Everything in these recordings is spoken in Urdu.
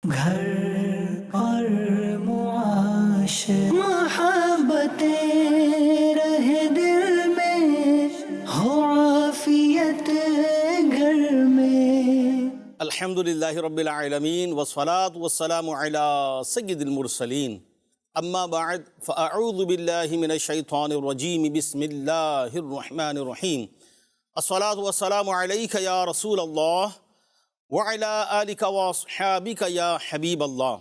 گھر اور معاشر محبتیں رہے دل میں، ہو عافیت گھر میں۔ الحمدللہ رب العالمین والصلاة والسلام علی سید المرسلین، اما بعد فاعوذ باللہ من الشیطان الرجیم، بسم اللہ الرحمن الرحیم۔ الصلاة والسلام علیک یا رسول اللہ وعلی آلک واصحابک یا حبیب اللہ۔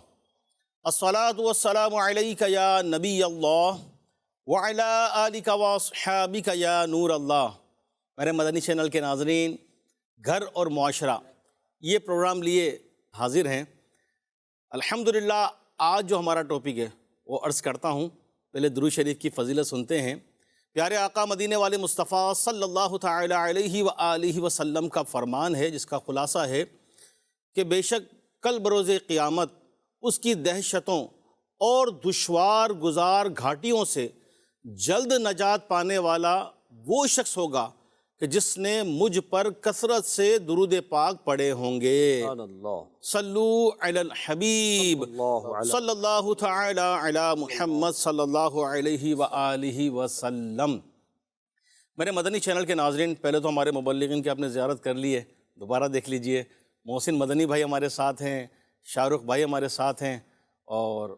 الصلاة والسلام علیک یا نبی اللہ وعلی آلک واصحابک یا نور اللہ۔ میرے مدنی چینل کے ناظرین، گھر اور معاشرہ یہ پروگرام لیے حاضر ہیں۔ الحمدللہ آج جو ہمارا ٹاپک ہے وہ عرض کرتا ہوں، پہلے درود شریف کی فضیلت سنتے ہیں۔ پیارے آقا مدینے والے مصطفیٰ صلی اللہ تعالی علیہ وآلہ وسلم کا فرمان ہے، جس کا خلاصہ ہے کہ بے شک کل بروز قیامت اس کی دہشتوں اور دشوار گزار گھاٹیوں سے جلد نجات پانے والا وہ شخص ہوگا کہ جس نے مجھ پر کثرت سے درود پاک پڑھے ہوں گے۔ صلو علی الحبیب صلی اللہ تعالی علی محمد صلی اللہ علیہ وآلہ وسلم۔ میرے مدنی چینل کے ناظرین، پہلے تو ہمارے مبلغین کی آپ نے زیارت کر لی ہے، دوبارہ دیکھ لیجئے۔ محسن مدنی بھائی ہمارے ساتھ ہیں، شاہ رخ بھائی ہمارے ساتھ ہیں، اور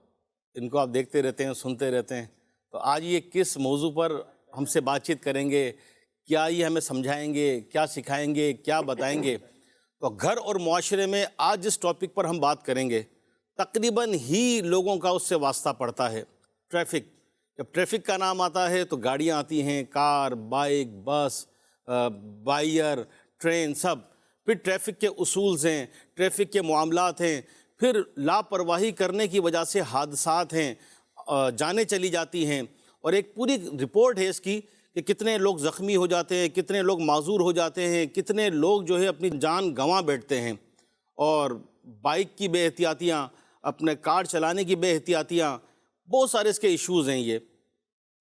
ان کو آپ دیکھتے رہتے ہیں، سنتے رہتے ہیں۔ تو آج یہ کس موضوع پر ہم سے بات چیت کریں گے، کیا یہ ہمیں سمجھائیں گے، کیا سکھائیں گے، کیا بتائیں گے؟ تو گھر اور معاشرے میں آج جس ٹاپک پر ہم بات کریں گے، تقریباً ہی لوگوں کا اس سے واسطہ پڑتا ہے۔ ٹریفک، جب ٹریفک کا نام آتا ہے تو گاڑیاں آتی ہیں، کار، بائک، بس، بائیر، ٹرین، سب۔ پھر ٹریفک کے اصولز ہیں، ٹریفک کے معاملات ہیں، پھر لاپرواہی کرنے کی وجہ سے حادثات ہیں، جانیں چلی جاتی ہیں، اور ایک پوری رپورٹ ہے اس کی کہ کتنے لوگ زخمی ہو جاتے ہیں، کتنے لوگ معذور ہو جاتے ہیں، کتنے لوگ جو ہے اپنی جان گنوا بیٹھتے ہیں۔ اور بائک کی بے احتیاطیاں، اپنے کار چلانے کی بے احتیاطیاں، بہت سارے اس کے ایشوز ہیں۔ یہ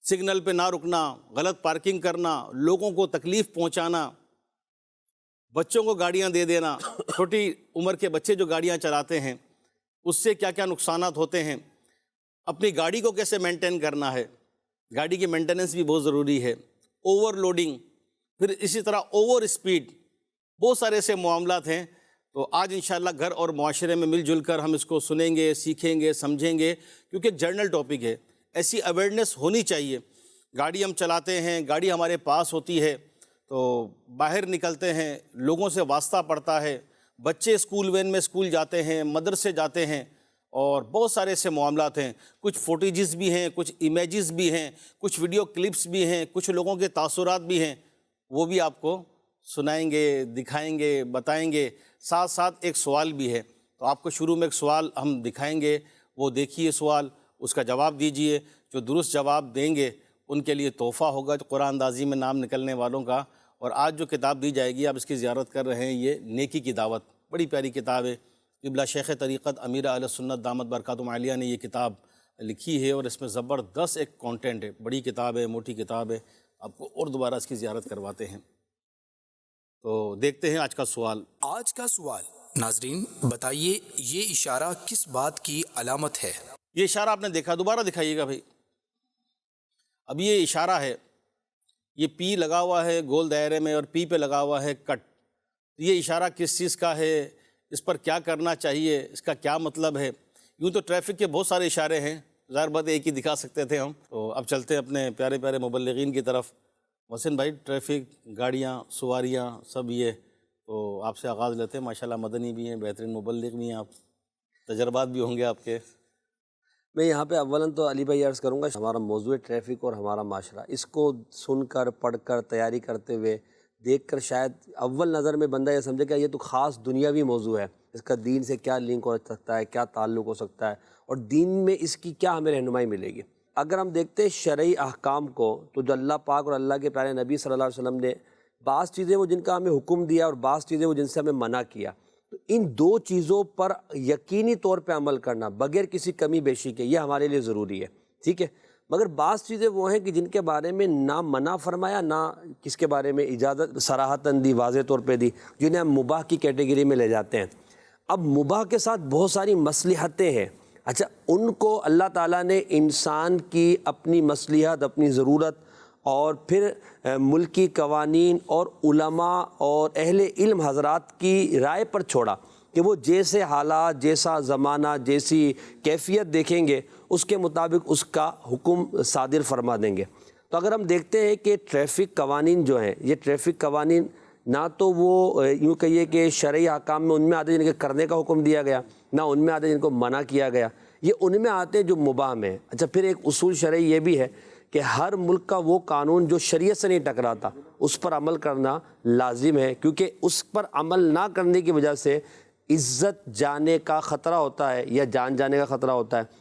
سگنل پہ نہ رکنا، غلط پارکنگ کرنا، لوگوں کو تکلیف پہنچانا، بچوں کو گاڑیاں دے دینا، چھوٹی عمر کے بچے جو گاڑیاں چلاتے ہیں اس سے کیا کیا نقصانات ہوتے ہیں، اپنی گاڑی کو کیسے مینٹین کرنا ہے، گاڑی کی مینٹیننس بھی بہت ضروری ہے، اوور لوڈنگ، پھر اسی طرح اوور اسپیڈ، بہت سارے ایسے معاملات ہیں۔ تو آج انشاءاللہ گھر اور معاشرے میں مل جل کر ہم اس کو سنیں گے، سیکھیں گے، سمجھیں گے، کیونکہ جرنل ٹاپک ہے، ایسی اویئرنیس ہونی چاہیے۔ گاڑی ہم چلاتے ہیں، گاڑی ہمارے پاس ہوتی ہے تو باہر نکلتے ہیں، لوگوں سے واسطہ پڑتا ہے، بچے اسکول وین میں اسکول جاتے ہیں، مدرسے جاتے ہیں، اور بہت سارے ایسے معاملات ہیں۔ کچھ فوٹیجز بھی ہیں، کچھ امیجز بھی ہیں، کچھ ویڈیو کلپس بھی ہیں، کچھ لوگوں کے تاثرات بھی ہیں، وہ بھی آپ کو سنائیں گے، دکھائیں گے، بتائیں گے۔ ساتھ ساتھ ایک سوال بھی ہے، تو آپ کو شروع میں ایک سوال ہم دکھائیں گے، وہ دیکھیے سوال، اس کا جواب دیجئے۔ جو درست جواب دیں گے ان کے لیے تحفہ ہوگا جو قرآن اندازی میں نام نکلنے والوں کا۔ اور آج جو کتاب دی جائے گی، آپ اس کی زیارت کر رہے ہیں، یہ نیکی کی دعوت، بڑی پیاری کتاب ہے۔ قبلہ شیخ طریقت امیر اہل سنت دامت برکاتہم عالیہ نے یہ کتاب لکھی ہے، اور اس میں زبردست ایک کانٹینٹ ہے، بڑی کتاب ہے، موٹی کتاب ہے۔ آپ کو اور دوبارہ اس کی زیارت کرواتے ہیں۔ تو دیکھتے ہیں آج کا سوال۔ آج کا سوال، ناظرین بتائیے یہ اشارہ کس بات کی علامت ہے؟ یہ اشارہ آپ نے دیکھا، دوبارہ دکھائیے گا بھائی۔ اب یہ اشارہ ہے، یہ پی لگا ہوا ہے گول دائرے میں، اور پی پہ لگا ہوا ہے کٹ۔ یہ اشارہ کس چیز کا ہے، اس پر کیا کرنا چاہیے، اس کا کیا مطلب ہے؟ یوں تو ٹریفک کے بہت سارے اشارے ہیں، ظاہر بات ایک ہی دکھا سکتے تھے ہم۔ تو اب چلتے ہیں اپنے پیارے پیارے مبلغین کی طرف۔ محسن بھائی، ٹریفک، گاڑیاں، سواریاں، سب یہ تو آپ سے آغاز لیتے ہیں۔ ماشاءاللہ مدنی بھی ہیں، بہترین مبلغ بھی ہیں آپ، تجربات بھی ہوں گے آپ کے۔ میں یہاں پہ اولاً تو علی بھائی عرض کروں گا، ہمارا موضوع ٹریفک اور ہمارا معاشرہ، اس کو سن کر، پڑھ کر، تیاری کرتے ہوئے، دیکھ کر شاید اول نظر میں بندہ یہ سمجھے کہ یہ تو خاص دنیاوی موضوع ہے، اس کا دین سے کیا لنک ہو سکتا ہے، کیا تعلق ہو سکتا ہے، اور دین میں اس کی کیا ہمیں رہنمائی ملے گی۔ اگر ہم دیکھتے ہیں شرعی احکام کو، تو جو اللہ پاک اور اللہ کے پیارے نبی صلی اللہ علیہ وسلم نے بعض چیزیں وہ جن کا ہمیں حکم دیا، اور بعض چیزیں وہ جن سے ہمیں منع کیا، تو ان دو چیزوں پر یقینی طور پہ عمل کرنا بغیر کسی کمی بیشی کے، یہ ہمارے لیے ضروری ہے، ٹھیک ہے۔ مگر بعض چیزیں وہ ہیں کہ جن کے بارے میں نہ منع فرمایا، نہ کس کے بارے میں اجازت صراحتاً دی، واضح طور پہ دی، جنہیں ہم مباح کی کیٹیگری میں لے جاتے ہیں۔ اب مباح کے ساتھ بہت ساری مصلحتیں ہیں. اچھا ان کو اللہ تعالیٰ نے انسان کی اپنی مصلحت، اپنی ضرورت اور پھر ملکی قوانین اور علماء اور اہل علم حضرات کی رائے پر چھوڑا کہ وہ جیسے حالات، جیسا زمانہ، جیسی کیفیت دیکھیں گے اس کے مطابق اس کا حکم صادر فرما دیں گے. تو اگر ہم دیکھتے ہیں کہ ٹریفک قوانین جو ہیں، یہ ٹریفک قوانین نہ تو وہ یوں کہیے کہ شرعی احکام میں ان میں آتے ہیں جن کے کرنے کا حکم دیا گیا، نہ ان میں آتے ہیں جن کو منع کیا گیا، یہ ان میں آتے ہیں جو مباح میں. اچھا پھر ایک اصول شرعی یہ بھی ہے کہ ہر ملک کا وہ قانون جو شریعت سے نہیں ٹکراتا اس پر عمل کرنا لازم ہے، کیونکہ اس پر عمل نہ کرنے کی وجہ سے عزت جانے کا خطرہ ہوتا ہے یا جان جانے کا خطرہ ہوتا ہے.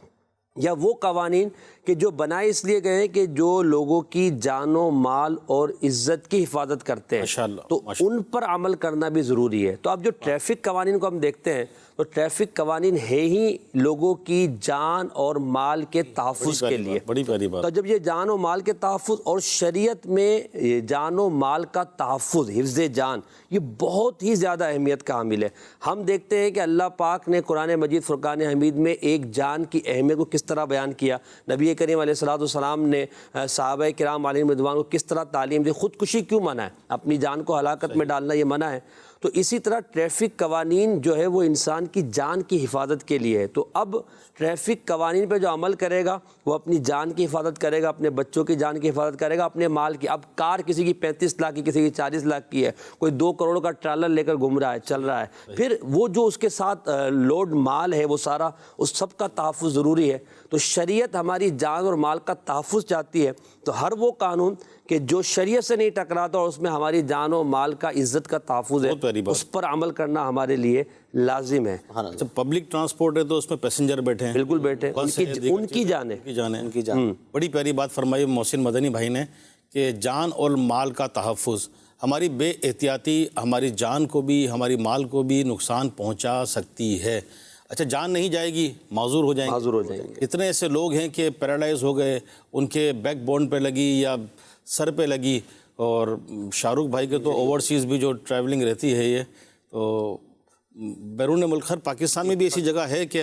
یا وہ قوانین کہ جو بنائے اس لیے گئے ہیں کہ جو لوگوں کی جان و مال اور عزت کی حفاظت کرتے ہیں، ماشاءاللہ تو ان پر عمل کرنا بھی ضروری ہے. تو اب جو ٹریفک قوانین کو ہم دیکھتے ہیں تو ٹریفک قوانین ہے ہی لوگوں کی جان اور مال کے تحفظ کے لیے. بڑی پیاری بات. تو جب یہ جان و مال کے تحفظ اور شریعت میں جان و مال کا تحفظ، حفظ جان، یہ بہت ہی زیادہ اہمیت کا حامل ہے. ہم دیکھتے ہیں کہ اللہ پاک نے قرآن مجید فرقان حمید میں ایک جان کی اہمیت کو کس طرح بیان کیا. نبی کریم علیہ الصلوۃ والسلام نے صحابہ کرام علیہم رضوان کو کس طرح تعلیم دی. خودکشی کیوں منع ہے؟ اپنی جان کو ہلاکت میں ڈالنا یہ منع ہے. تو اسی طرح ٹریفک قوانین جو ہے وہ انسان کی جان کی حفاظت کے لیے ہے. تو اب ٹریفک قوانین پہ جو عمل کرے گا وہ اپنی جان کی حفاظت کرے گا، اپنے بچوں کی جان کی حفاظت کرے گا، اپنے مال کی. اب کار کسی کی 35 لاکھ کی، کسی کی 40 لاکھ کی ہے، کوئی 2 کروڑ کا ٹرالر لے کر گھوم رہا ہے، چل رہا ہے، پھر وہ جو اس کے ساتھ لوڈ مال ہے وہ سارا اس سب کا تحفظ ضروری ہے. تو شریعت ہماری جان اور مال کا تحفظ چاہتی ہے. تو ہر وہ قانون کہ جو شریعت سے نہیں ٹکراتا اور اس میں ہماری جان و مال کا عزت کا تحفظ ہے، اس پر عمل کرنا ہمارے لیے لازم ہے. اچھا پبلک ٹرانسپورٹ ہے تو اس میں پیسنجر بیٹھے ہیں، بالکل بیٹھے، ان کی جان ہے. بڑی پیاری بات فرمائی محسن مدنی بھائی نے کہ جان اور مال کا تحفظ. ہماری بے احتیاطی ہماری جان کو بھی ہماری مال کو بھی نقصان پہنچا سکتی ہے. اچھا جان نہیں جائے گی، معذور ہو جائیں گے. اتنے ایسے لوگ ہیں کہ پیرالائز ہو گئے، ان کے بیک بون پہ لگی یا سر پہ لگی. اور شاہ رخ بھائی کے تو اوورسیز بھی جو ٹریولنگ رہتی ہے، یہ تو بیرون ملک، ہر پاکستان میں بھی ایسی جگہ ہے کہ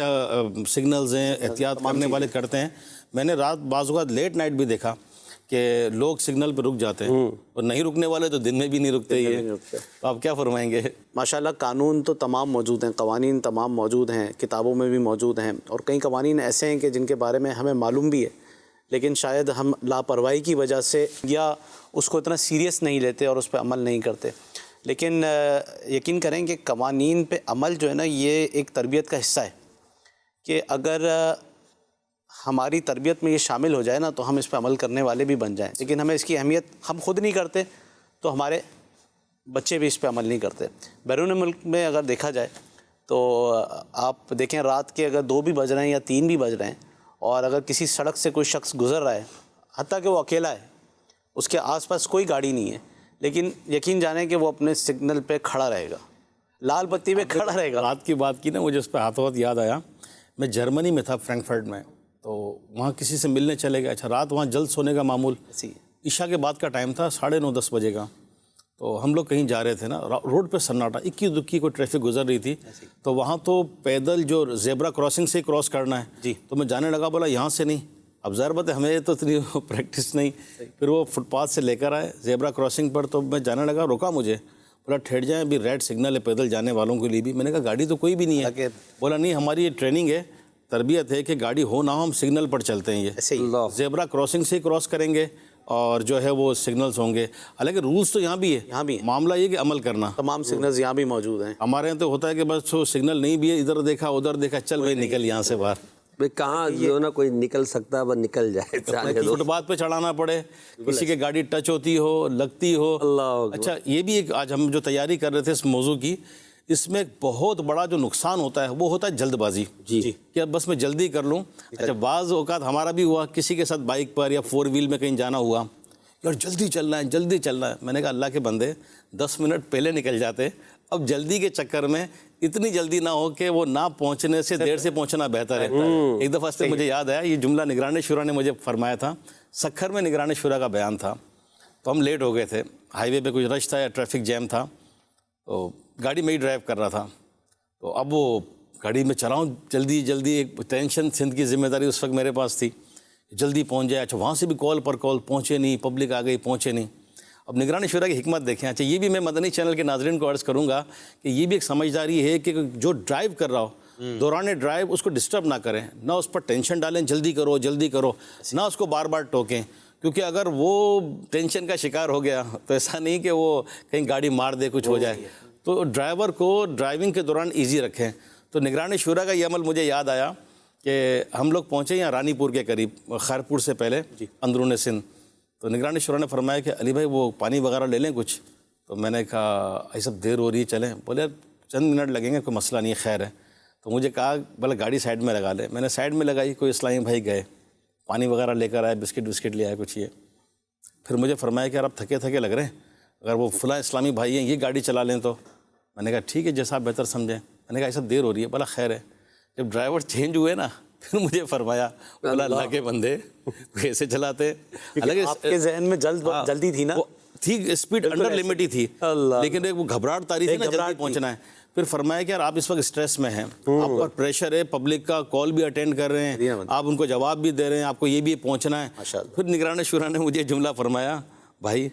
سگنلز ہیں، احتیاط کرنے والے کرتے ہیں. میں نے رات بعض اوقات لیٹ نائٹ بھی دیکھا کہ لوگ سگنل پہ رک جاتے ہیں اور نہیں رکنے والے تو دن میں بھی نہیں رکتے. یہ تو آپ کیا فرمائیں گے؟ ماشاءاللہ قانون تو تمام موجود ہیں، قوانین تمام موجود ہیں، کتابوں میں بھی موجود ہیں، اور کئی قوانین ایسے ہیں کہ جن کے بارے میں ہمیں معلوم بھی ہے لیکن شاید ہم لاپرواہی کی وجہ سے یا اس کو اتنا سیریس نہیں لیتے اور اس پہ عمل نہیں کرتے. لیکن یقین کریں کہ قوانین پہ عمل جو ہے نا یہ ایک تربیت کا حصہ ہے کہ اگر ہماری تربیت میں یہ شامل ہو جائے نا تو ہم اس پہ عمل کرنے والے بھی بن جائیں. لیکن ہمیں اس کی اہمیت ہم خود نہیں کرتے تو ہمارے بچے بھی اس پہ عمل نہیں کرتے. بیرون ملک میں اگر دیکھا جائے تو آپ دیکھیں رات کے اگر 2 بھی بج رہے ہیں یا 3 بھی بج رہے ہیں اور اگر کسی سڑک سے کوئی شخص گزر رہا ہے، حتیٰ کہ وہ اکیلا ہے، اس کے آس پاس کوئی گاڑی نہیں ہے، لیکن یقین جانیں کہ وہ اپنے سگنل پہ کھڑا رہے گا، لال بتی پہ کھڑا رہے گا. رات کی بات کی نا، مجھے اس پہ ہاتھوں ہاتھ یاد آیا. میں جرمنی میں تھا، فرینکفرٹ میں، تو وہاں کسی سے ملنے چلے گئے. اچھا رات وہاں جلد سونے کا معمول، عشاء کے بعد کا ٹائم تھا، 9:30-10 بجے کا. تو ہم لوگ کہیں جا رہے تھے نا، روڈ پہ سناٹا، اکی دکی کوئی ٹریفک گزر رہی تھی. تو وہاں تو پیدل جو زیبرا کراسنگ سے کراس کرنا ہے، تو میں جانے لگا، بولا یہاں سے نہیں. اب ظاہر بات ہے ہمیں تو اتنی پریکٹس نہیں. پھر وہ فٹ پاتھ سے لے کر آئے زیبرا کراسنگ پر، تو میں جانے لگا، روکا مجھے، بولا ٹھہر جائیں، ابھی ریڈ سگنل ہے پیدل جانے والوں کے لیے بھی. میں نے کہا گاڑی تو کوئی بھی نہیں ہے. بولا نہیں، ہماری یہ ٹریننگ ہے، تربیت ہے کہ گاڑی ہو نہ ہو ہم سگنل پر چلتے ہیں. یہ زیبرا کراسنگ سے کراس کریں گے اور جو ہے وہ سگنلز ہوں گے. حالانکہ رولز تو یہاں بھی ہے، معاملہ یہ کہ عمل کرنا. تمام سگنلز یہاں بھی موجود ہیں. ہمارے یہاں تو ہوتا ہے کہ بس سگنل نہیں بھی ہے، ادھر دیکھا ادھر دیکھا، چل بھائی نکل یہاں سے باہر. کہاں جو نا کوئی نکل سکتا ہے بس نکل جائے، فٹ پاتھ پہ چڑھانا پڑے، کسی کی گاڑی ٹچ ہوتی ہو، لگتی ہو. اچھا یہ بھی ایک آج ہم جو تیاری کر رہے تھے اس موضوع کی، اس میں ایک بہت بڑا جو نقصان ہوتا ہے وہ ہوتا ہے جلد بازی. کہ بس میں جلدی کر لوں. اچھا بعض اوقات ہمارا بھی ہوا، کسی کے ساتھ بائک پر یا 4 ویل میں کہیں جانا ہوا، یار جلدی چلنا ہے جلدی چلنا ہے. میں نے کہا اللہ کے بندے 10 منٹ پہلے نکل جاتے. اب جلدی کے چکر میں اتنی جلدی نہ ہو کہ وہ نہ پہنچنے سے دیر سے پہنچنا بہتر ہے. ایک دفعہ سے مجھے یاد آیا، یہ جملہ نگران شورا نے مجھے فرمایا تھا. سکھر میں نگران شورا کا بیان تھا، تو ہم لیٹ ہو گئے تھے، ہائی وے پہ کچھ رش تھا یا ٹریفک جیم تھا، تو گاڑی میں ہی ڈرائیو کر رہا تھا. تو اب وہ گاڑی میں چلاؤں جلدی جلدی، ایک ٹینشن، سندھ کی ذمہ داری اس وقت میرے پاس تھی، جلدی پہنچ جائے. اچھا وہاں سے بھی کال پر کال، پہنچے نہیں، پبلک آ گئی، پہنچے نہیں. اب نگران شورا کی حکمت دیکھیں. اچھا یہ بھی میں مدنی چینل کے ناظرین کو عرض کروں گا کہ یہ بھی ایک سمجھداری ہے کہ جو ڈرائیو کر رہا ہو دوران ڈرائیو اس کو ڈسٹرب نہ کریں، نہ اس پر ٹینشن ڈالیں جلدی کرو جلدی کرو، نہ اس کو بار بار ٹوکیں، کیونکہ اگر وہ ٹینشن کا شکار ہو گیا تو ایسا نہیں کہ وہ کہیں گاڑی مار دے، کچھ ہو جائے. تو ڈرائیور کو ڈرائیونگ کے دوران ایزی رکھیں. تو نگران شورا کا یہ عمل مجھے یاد آیا کہ ہم لوگ پہنچے یہاں رانی پور کے قریب، خیرپور سے پہلے اندرون سندھ. تو نگران شورا نے فرمایا کہ علی بھائی وہ پانی وغیرہ لے لیں کچھ. تو میں نے کہا ایسا دیر ہو رہی ہے چلیں. بولے چند منٹ لگیں گے، کوئی مسئلہ نہیں، خیر ہے. تو مجھے کہا بھلے گاڑی سائڈ میں لگا لے. میں نے سائڈ میں لگائی، کوئی اسلامی بھائی گئے، پانی وغیرہ لے کر آئے، بسکٹ لے آئے کچھ. یہ پھر مجھے فرمایا کہ یار آپ تھکے تھکے لگ رہے ہیں، اگر وہ فلاں اسلامی بھائی ہیں یہ گاڑی چلا لیں تو. میں نے کہا ٹھیک ہے جیسا آپ بہتر سمجھیں. میں نے کہا ایسا دیر ہو رہی ہے. بولا خیر ہے. جب ڈرائیور چینج ہوئے نا پھر مجھے فرمایا، بولا اللہ کے بندے کیسے چلاتے. حالانکہ آپ کے ذہن میں جلدی تھی نا، تھی اسپیڈ انڈر لمٹ ہی تھی، لیکن ایک وہ گھبراہٹ تاری تھی نا، جلدی پہنچنا ہے. پھر فرمایا کہ یار آپ اس وقت اسٹریس میں ہیں، آپ پر پریشر ہے، پبلک کا کال بھی اٹینڈ کر رہے ہیں، آپ ان کو جواب بھی دے رہے ہیں، آپ کو یہ بھی پہنچنا ہے. پھر نگران شورا نے مجھے جملہ فرمایا، بھائی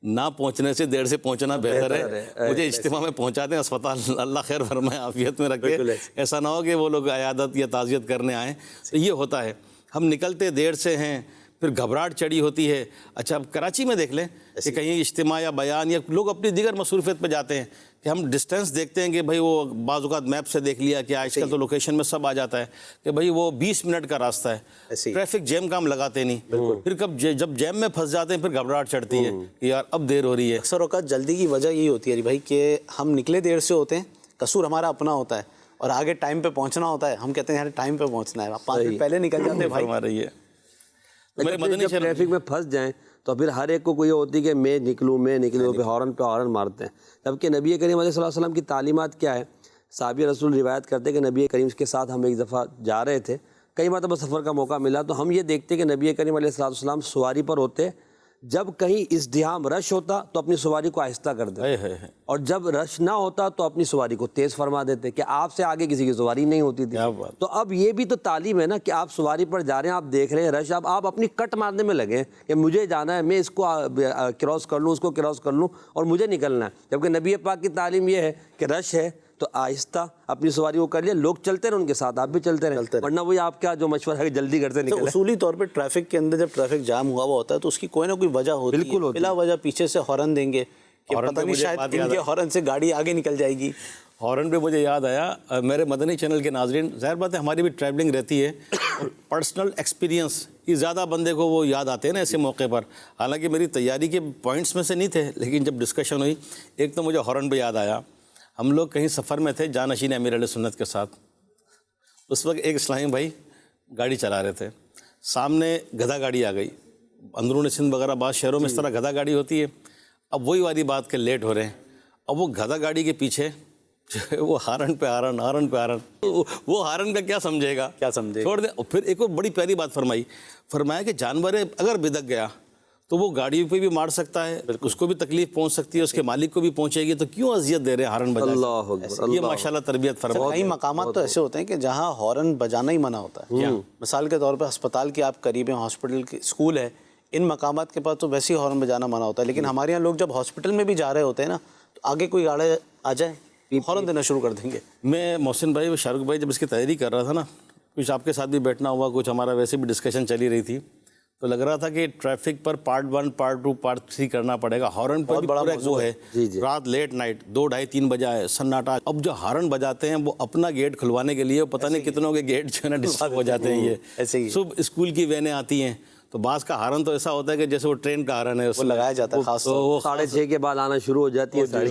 نہ پہنچنے سے دیر سے پہنچنا بہتر ہے، مجھے اجتماع میں پہنچا دیں اسپتال، اللہ خیر فرمائے، عافیت میں رکھے. ایسا نہ ہو کہ وہ لوگ عیادت یا تعزیت کرنے آئیں. تو یہ ہوتا ہے، ہم نکلتے دیر سے ہیں، پھر گھبراہٹ چڑھی ہوتی ہے. اچھا اب کراچی میں دیکھ لیں کہ کہیں اجتماع یا بیان یا لوگ اپنی دیگر مصروفیت پہ جاتے ہیں کہ ہم ڈسٹینس دیکھتے ہیں کہ بھائی وہ بعض اوقات میپ سے دیکھ لیا کہ آج کل تو لوکیشن میں سب آ جاتا ہے کہ بھائی وہ 20 منٹ کا راستہ ہے. ٹریفک جیم کا ہم لگاتے نہیں، پھر جب جیم میں پھنس جاتے ہیں پھر گھبراہٹ چڑھتی ہے کہ یار اب دیر ہو رہی ہے. اکثر اوقات جلدی کی وجہ یہی ہوتی ہے بھائی کہ ہم نکلے دیر سے ہوتے ہیں، قصور ہمارا اپنا ہوتا ہے، اور آگے ٹائم پہ پہنچنا ہوتا ہے. ہم کہتے ہیں یار ٹائم پہ پہنچنا ہے، 5 منٹ پہلے نکل جاتے ہیں بھائی. فرما رہی ہے جب ٹریفک میں پھنس جائیں تو پھر ہر ایک کو کوئی ہوتی ہے کہ میں نکلوں پہ ہارن مارتے ہیں. جبکہ نبی کریم علیہ الصلوۃ والسلام کی تعلیمات کیا ہے؟ صحابی رسول روایت کرتے ہیں کہ نبی کریم کے ساتھ ہم ایک دفعہ جا رہے تھے، کئی مرتبہ سفر کا موقع ملا، تو ہم یہ دیکھتے کہ نبی کریم علیہ الصلوۃ والسلام سواری پر ہوتے، جب کہیں ازدحام رش ہوتا تو اپنی سواری کو آہستہ کر دیتے، اور جب رش نہ ہوتا تو اپنی سواری کو تیز فرما دیتے کہ آپ سے آگے کسی کی سواری نہیں ہوتی تھی. تو اب یہ بھی تو تعلیم ہے نا کہ آپ سواری پر جا رہے ہیں، آپ دیکھ رہے ہیں رش، اب آپ اپنی کٹ مارنے میں لگے کہ مجھے جانا ہے، میں اس کو کراس کر لوں، اس کو کراس کر لوں اور مجھے نکلنا ہے. جبکہ نبی پاک کی تعلیم یہ ہے کہ رش ہے تو آہستہ اپنی سواری کو کر لیا، لوگ چلتے رہے ان کے ساتھ، آپ بھی چلتے رہے، ورنہ وہی آپ کا جو مشورہ ہے کہ جلدی کرتے نکلے. اصولی طور پہ ٹریفک کے اندر جب ٹریفک جام ہوا ہوتا ہے تو اس کی کوئی نہ کوئی وجہ ہوتی ہے. بالکل بلا وجہ پیچھے سے ہارن دیں گے کہ پتہ نہیں شاید ان کے ہارن سے گاڑی آگے نکل جائے گی. ہارن پہ مجھے یاد آیا، میرے مدنی چینل کے ناظرین، ظاہر بات ہے ہماری بھی ٹریولنگ رہتی ہے، پرسنل ایکسپیرینس یہ زیادہ بندے کو وہ یاد آتے ہیں نا ایسے موقع پر. حالانکہ میری تیاری کے پوائنٹس میں سے نہیں تھے، لیکن جب ڈسکشن ہوئی ایک تو مجھے ہارن پہ یاد آیا. ہم لوگ کہیں سفر میں تھے جانشین امیر علیہ سنت کے ساتھ، اس وقت ایک اسلامی بھائی گاڑی چلا رہے تھے، سامنے گدھا گاڑی آ گئی. اندرون سندھ وغیرہ بعض شہروں میں اس طرح گدھا گاڑی ہوتی ہے. اب وہی والی بات کہ لیٹ ہو رہے ہیں، اب وہ گدھا گاڑی کے پیچھے وہ ہارن پہ ہارن، وہ ہارن کا کیا سمجھے گا، چھوڑ دیں. پھر ایک اور بڑی پیاری بات فرمایا کہ جانور اگر بدک گیا تو وہ گاڑی پہ بھی مار سکتا ہے، اس کو بھی تکلیف پہنچ سکتی ہے، اس کے مالک کو بھی پہنچے گی، تو کیوں اذیت دے رہے ہیں ہارن بجا کے. یہ ماشاءاللہ تربیت فرمایا. کئی مقامات تو ایسے ہوتے ہیں کہ جہاں ہارن بجانا ہی منع ہوتا ہے. مثال کے طور پہ ہسپتال کے آپ قریب ہیں، ہاسپٹل کے اسکول ہے، ان مقامات کے پاس تو ویسے ہی ہارن بجانا منع ہوتا ہے. لیکن ہمارے یہاں لوگ جب ہاسپٹل میں بھی جا رہے ہوتے ہیں نا تو آگے کوئی گاڑی آ جائے ہارن دینا شروع کر دیں گے. میں محسن بھائی شاہ رخ بھائی جب اس کی تیاری کر رہا تھا نا، کچھ آپ کے ساتھ بھی بیٹھنا ہوا، کچھ ہمارا ویسے بھی ڈسکشن چلی رہی تھی، تو لگ رہا تھا کہ ٹریفک پر پارٹ 1 پارٹ 2 پارٹ 3 کرنا پڑے گا. ہارن پر بڑا وہ ہے، رات لیٹ نائٹ 2 ڈھائی 3 بجے آئے سناٹا. اب جو ہارن بجاتے ہیں وہ اپنا گیٹ کھلوانے کے لیے پتہ نہیں کتنوں کے گیٹ جو ہے نا ڈسٹرب ہو جاتے ہیں. یہ صبح اسکول کی وینیں آتی ہیں تو بعض کا ہارن تو ایسا ہوتا ہے کہ جیسے وہ ٹرین کا ہارن ہے، وہ لگایا جاتا ہے خاص طور 6:30 کے بعد آنا شروع ہو جاتی ہے ساڑی.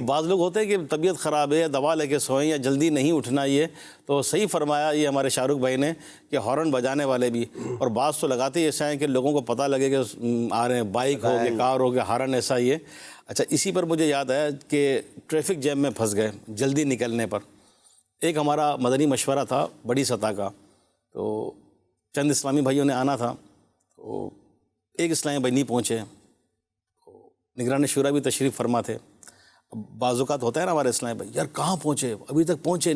بعض لوگ ہوتے ہیں کہ طبیعت خراب ہے، دوا لے کے سوئیں یا جلدی نہیں اٹھنا. یہ تو صحیح فرمایا یہ ہمارے شاہ رخ بھائی نے کہ ہارن بجانے والے بھی، اور بعض تو لگاتے ہی ایسا ہے کہ لوگوں کو پتہ لگے کہ آ رہے ہیں، بائک ہو گیا، کار ہو گیا، ہارن ایسا ہی ہے. اچھا اسی پر مجھے یاد آیا کہ ٹریفک جیم میں پھنس گئے جلدی نکلنے پر. ایک ہمارا مدنی مشورہ تھا بڑی سطح کا، تو چند اسلامی بھائیوں نے آنا تھا، تو ایک اسلامی بھائی نہیں پہنچے، نگران شورا بھی تشریف فرما تھے. بعض اوقات ہوتا ہے نا ہمارے اسلام بھائی، یار کہاں پہنچے، ابھی تک پہنچے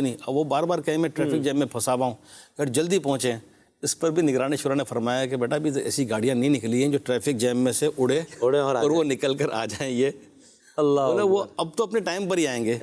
نہیں، اب وہ بار بار کہیں میں ٹریفک جیم میں پھنسا ہوا ہوں، یار جلدی پہنچیں۔ اس پر بھی نگران شورا نے فرمایا کہ بیٹا ابھی ایسی گاڑیاں نہیں نکلی ہیں جو ٹریفک جیم میں سے اڑے اور وہ نکل کر آ جائیں، یہ اللہ وہ اب تو اپنے ٹائم پر ہی آئیں گے،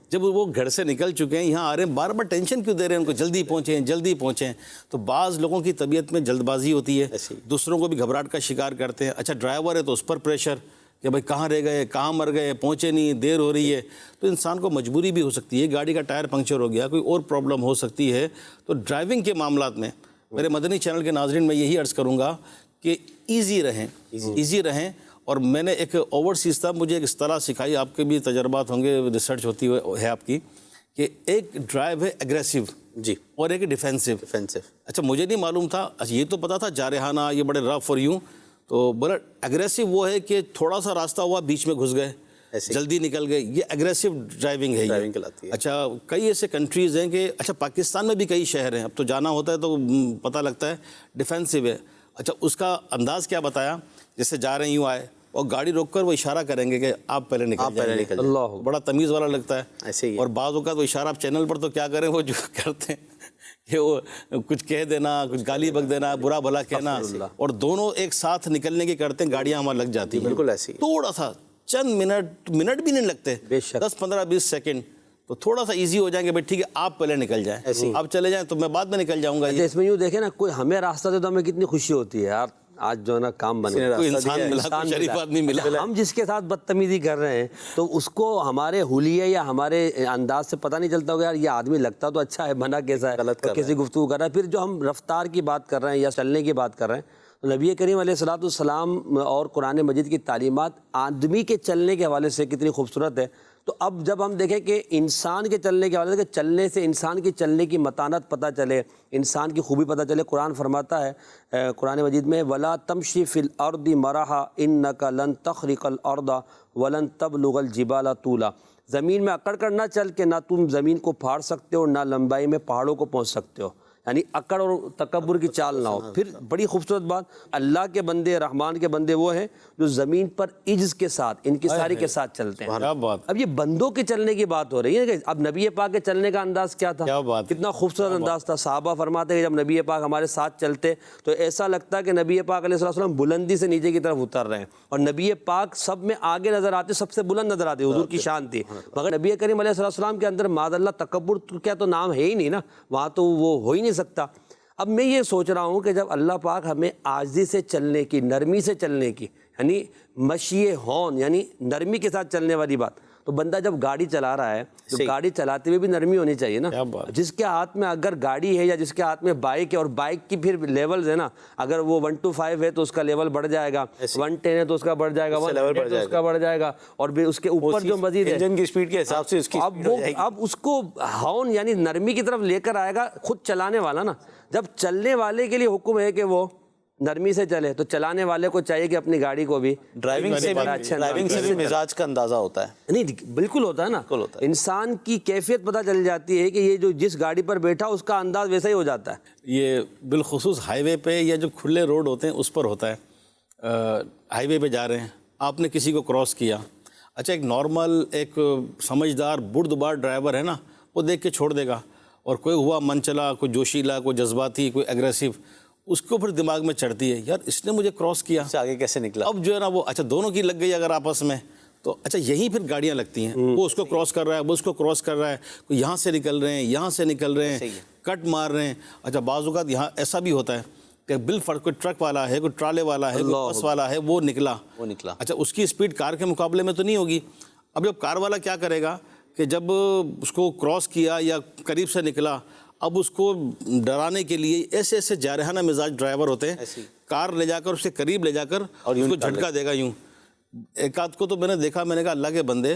جب وہ گھر سے نکل چکے ہیں یہاں آ رہے ہیں، بار بار ٹینشن کیوں دے رہے ہیں ان کو، جلدی پہنچیں۔ تو بعض لوگوں کی طبیعت میں جلد بازی ہوتی ہے، دوسروں کو بھی گھبراہٹ کا شکار کرتے ہیں۔ اچھا ڈرائیور ہے تو اس پر پریشر کہ بھائی کہاں رہ گئے، کہاں مر گئے، پہنچے نہیں، دیر ہو رہی ہے، تو انسان کو مجبوری بھی ہو سکتی ہے، گاڑی کا ٹائر پنکچر ہو گیا، کوئی اور پرابلم ہو سکتی ہے۔ تو ڈرائیونگ کے معاملات میں میرے مدنی چینل کے ناظرین میں یہی عرض کروں گا کہ ایزی رہیں۔ اور میں نے ایک اوورسیز تھا، مجھے ایک اصطلاح سکھائی، آپ کے بھی تجربات ہوں گے، ریسرچ ہوتی ہے آپ کی، کہ ایک ڈرائیو ہے اگریسو جی اور ایک ڈیفینسو۔ اچھا مجھے نہیں معلوم تھا، اچھا یہ تو پتا تھا جارحانہ، یہ بڑے رف اور یوں، تو بڑا اگریسو وہ ہے کہ تھوڑا سا راستہ ہوا بیچ میں گھس گئے، جلدی نکل گئے، یہ اگریسو ڈرائیونگ ہے یہ۔ اچھا کئی ایسے کنٹریز ہیں کہ اچھا پاکستان میں بھی کئی شہر ہیں، اب تو جانا ہوتا ہے تو پتہ لگتا ہے، ڈیفینسو ہے۔ اچھا اس کا انداز کیا بتایا، جیسے جا رہے ہیں یوں آئے اور گاڑی روک کر وہ اشارہ کریں گے کہ آپ پہلے نکل جائیں، اللہ بڑا تمیز والا لگتا ہے ایسے ہی۔ اور بعض اوقات وہ اشارہ آپ چینل پر تو کیا کریں، وہ جو کرتے ہیں کہ وہ کچھ کہہ دینا، کچھ گالی بک دینا، برا بھلا کہنا، اور دونوں ایک ساتھ نکلنے کی کرتے ہیں، گاڑیاں ہمارے لگ جاتی ہیں، بالکل ایسی، تھوڑا سا چند منٹ بھی نہیں لگتے، 10 15 20 سیکنڈ، تو تھوڑا سا ایزی ہو جائیں گے، بھائی ٹھیک ہے آپ پہلے نکل جائیں، آپ چلے جائیں تو میں بعد میں نکل جاؤں گا۔ اس میں یوں دیکھیں نا، کوئی ہمیں راستہ دے تو ہمیں کتنی خوشی ہوتی ہے یار، آج جو ہے نا کام بن گیا، ہم جس کے ساتھ بدتمیزی کر رہے ہیں تو اس کو ہمارے حلیے یا ہمارے انداز سے پتہ نہیں چلتا ہوگا یار یہ آدمی لگتا تو اچھا ہے، بنا کیسا ہے، کیسی گفتگو کر رہا ہے۔ پھر جو ہم رفتار کی بات کر رہے ہیں یا چلنے کی بات کر رہے ہیں، تو نبی کریم علیہ الصلوۃ والسلام اور قرآن مجید کی تعلیمات آدمی کے چلنے کے حوالے سے کتنی خوبصورت ہے۔ تو اب جب ہم دیکھیں کہ انسان کے چلنے کے حوالے سے، کہ چلنے سے انسان کی چلنے کی متانت پتہ چلے، انسان کی خوبی پتہ چلے، قرآن فرماتا ہے قرآن مجید میں وَلَا تَمْشِ فِي الْأَرْضِ مَرَحًا إِنَّكَ لَن تَخْرِقَ الْأَرْضَ وَلَن تَبْلُغَ الْجِبَالَ طُولًا، زمین میں اکڑ کر نہ چل کہ نہ تم زمین کو پھاڑ سکتے ہو، نہ لمبائی میں پہاڑوں کو پہنچ سکتے ہو، یعنی اکڑ اور تکبر کی چال نہ ہو۔ پھر بڑی خوبصورت بات، اللہ کے بندے، رحمان کے بندے وہ ہیں جو زمین پر عجز کے ساتھ، انکساری کے ساتھ چلتے ہیں۔ اب یہ بندوں کے چلنے کی بات ہو رہی ہے کہ اب نبی پاک کے چلنے کا انداز کیا تھا، کتنا خوبصورت انداز تھا۔ صحابہ فرماتے ہیں کہ جب نبی پاک ہمارے ساتھ چلتے تو ایسا لگتا کہ نبی پاک علیہ السلام بلندی سے نیچے کی طرف اتر رہے ہیں، اور نبی پاک سب میں آگے نظر آتے، سب سے بلند نظر آتے، حضور کی شان تھی۔ مگر نبی کریم علیہ السلام کے اندر معاذ اللہ تکبر کیا تو نام ہے ہی نہیں نا، وہاں تو وہ ہو ہی نہیں سکتا۔ اب میں یہ سوچ رہا ہوں کہ جب اللہ پاک ہمیں عاجزی سے چلنے کی، نرمی سے چلنے کی، یعنی مشی ہون یعنی نرمی کے ساتھ چلنے والی بات، تو بندہ جب گاڑی چلا رہا ہے تو گاڑی چلاتے ہوئے بھی نرمی ہونی چاہیے نا۔ جس کے ہاتھ میں اگر گاڑی ہے یا جس کے ہاتھ میں بائک ہے، اور بائک کی پھر لیولز ہے نا، اگر وہ 1 to 5 ہے تو اس کا لیول بڑھ جائے گا، 110 ہے تو اس کا بڑھ جائے گا، 100 تو اس کا بڑھ جائے گا، اور پھر اس کے اوپر جو مزید ہے انجن کی سپیڈ کے حساب سے اس کی اب اس کو ہون یعنی نرمی کی طرف لے کر آئے گا خود چلانے والا نا۔ جب چلنے والے کے لیے حکم ہے کہ وہ نرمی سے چلے، تو چلانے والے کو چاہیے کہ اپنی گاڑی کو بھی ڈرائیونگ سے بھی مزاج کا اندازہ ہوتا ہے، نہیں بالکل ہوتا ہے نا، انسان کی کیفیت پتہ چل جاتی ہے کہ یہ جو جس گاڑی پر بیٹھا اس کا انداز ویسا ہی ہو جاتا ہے۔ یہ بالخصوص ہائی وے پہ یا جو کھلے روڈ ہوتے ہیں اس پر ہوتا ہے۔ ہائی وے پہ جا رہے ہیں، آپ نے کسی کو کراس کیا، اچھا ایک نارمل ایک سمجھدار بردبار ڈرائیور ہے نا، وہ دیکھ کے چھوڑ دے گا، اور کوئی ہوا من چلا، کوئی جوشیلا، کوئی جذباتی، کوئی اگریسو، اس کو پھر دماغ میں چڑھتی ہے یار اس نے مجھے کراس کیا، آگے کیسے نکلا۔ اب جو ہے نا وہ اچھا دونوں کی لگ گئی اگر آپس میں، تو اچھا یہیں پھر گاڑیاں لگتی ہیں، وہ اس کو کراس کر رہا ہے، وہ اس کو کراس کر رہا ہے، کوئی یہاں سے نکل رہے ہیں، یہاں سے نکل رہے ہیں، کٹ مار رہے ہیں۔ اچھا بعض اوقات یہاں ایسا بھی ہوتا ہے کہ بالفرض کوئی ٹرک والا ہے، کوئی ٹرالے والا ہے، کوئی بس والا ہے، وہ نکلا، اچھا اس کی اسپیڈ کار کے مقابلے میں تو نہیں ہوگی۔ اب جب کار والا کیا کرے گا کہ جب اس کو کراس کیا یا قریب سے نکلا، اب اس کو ڈرانے کے لیے ایسے ایسے جارحانہ مزاج ڈرائیور ہوتے ہیں، کار لے جا کر اس کے قریب لے جا کر اور اس کو جھٹکا دے گا یوں۔ ایک آدھ کو تو میں نے دیکھا، میں نے کہا اللہ کے بندے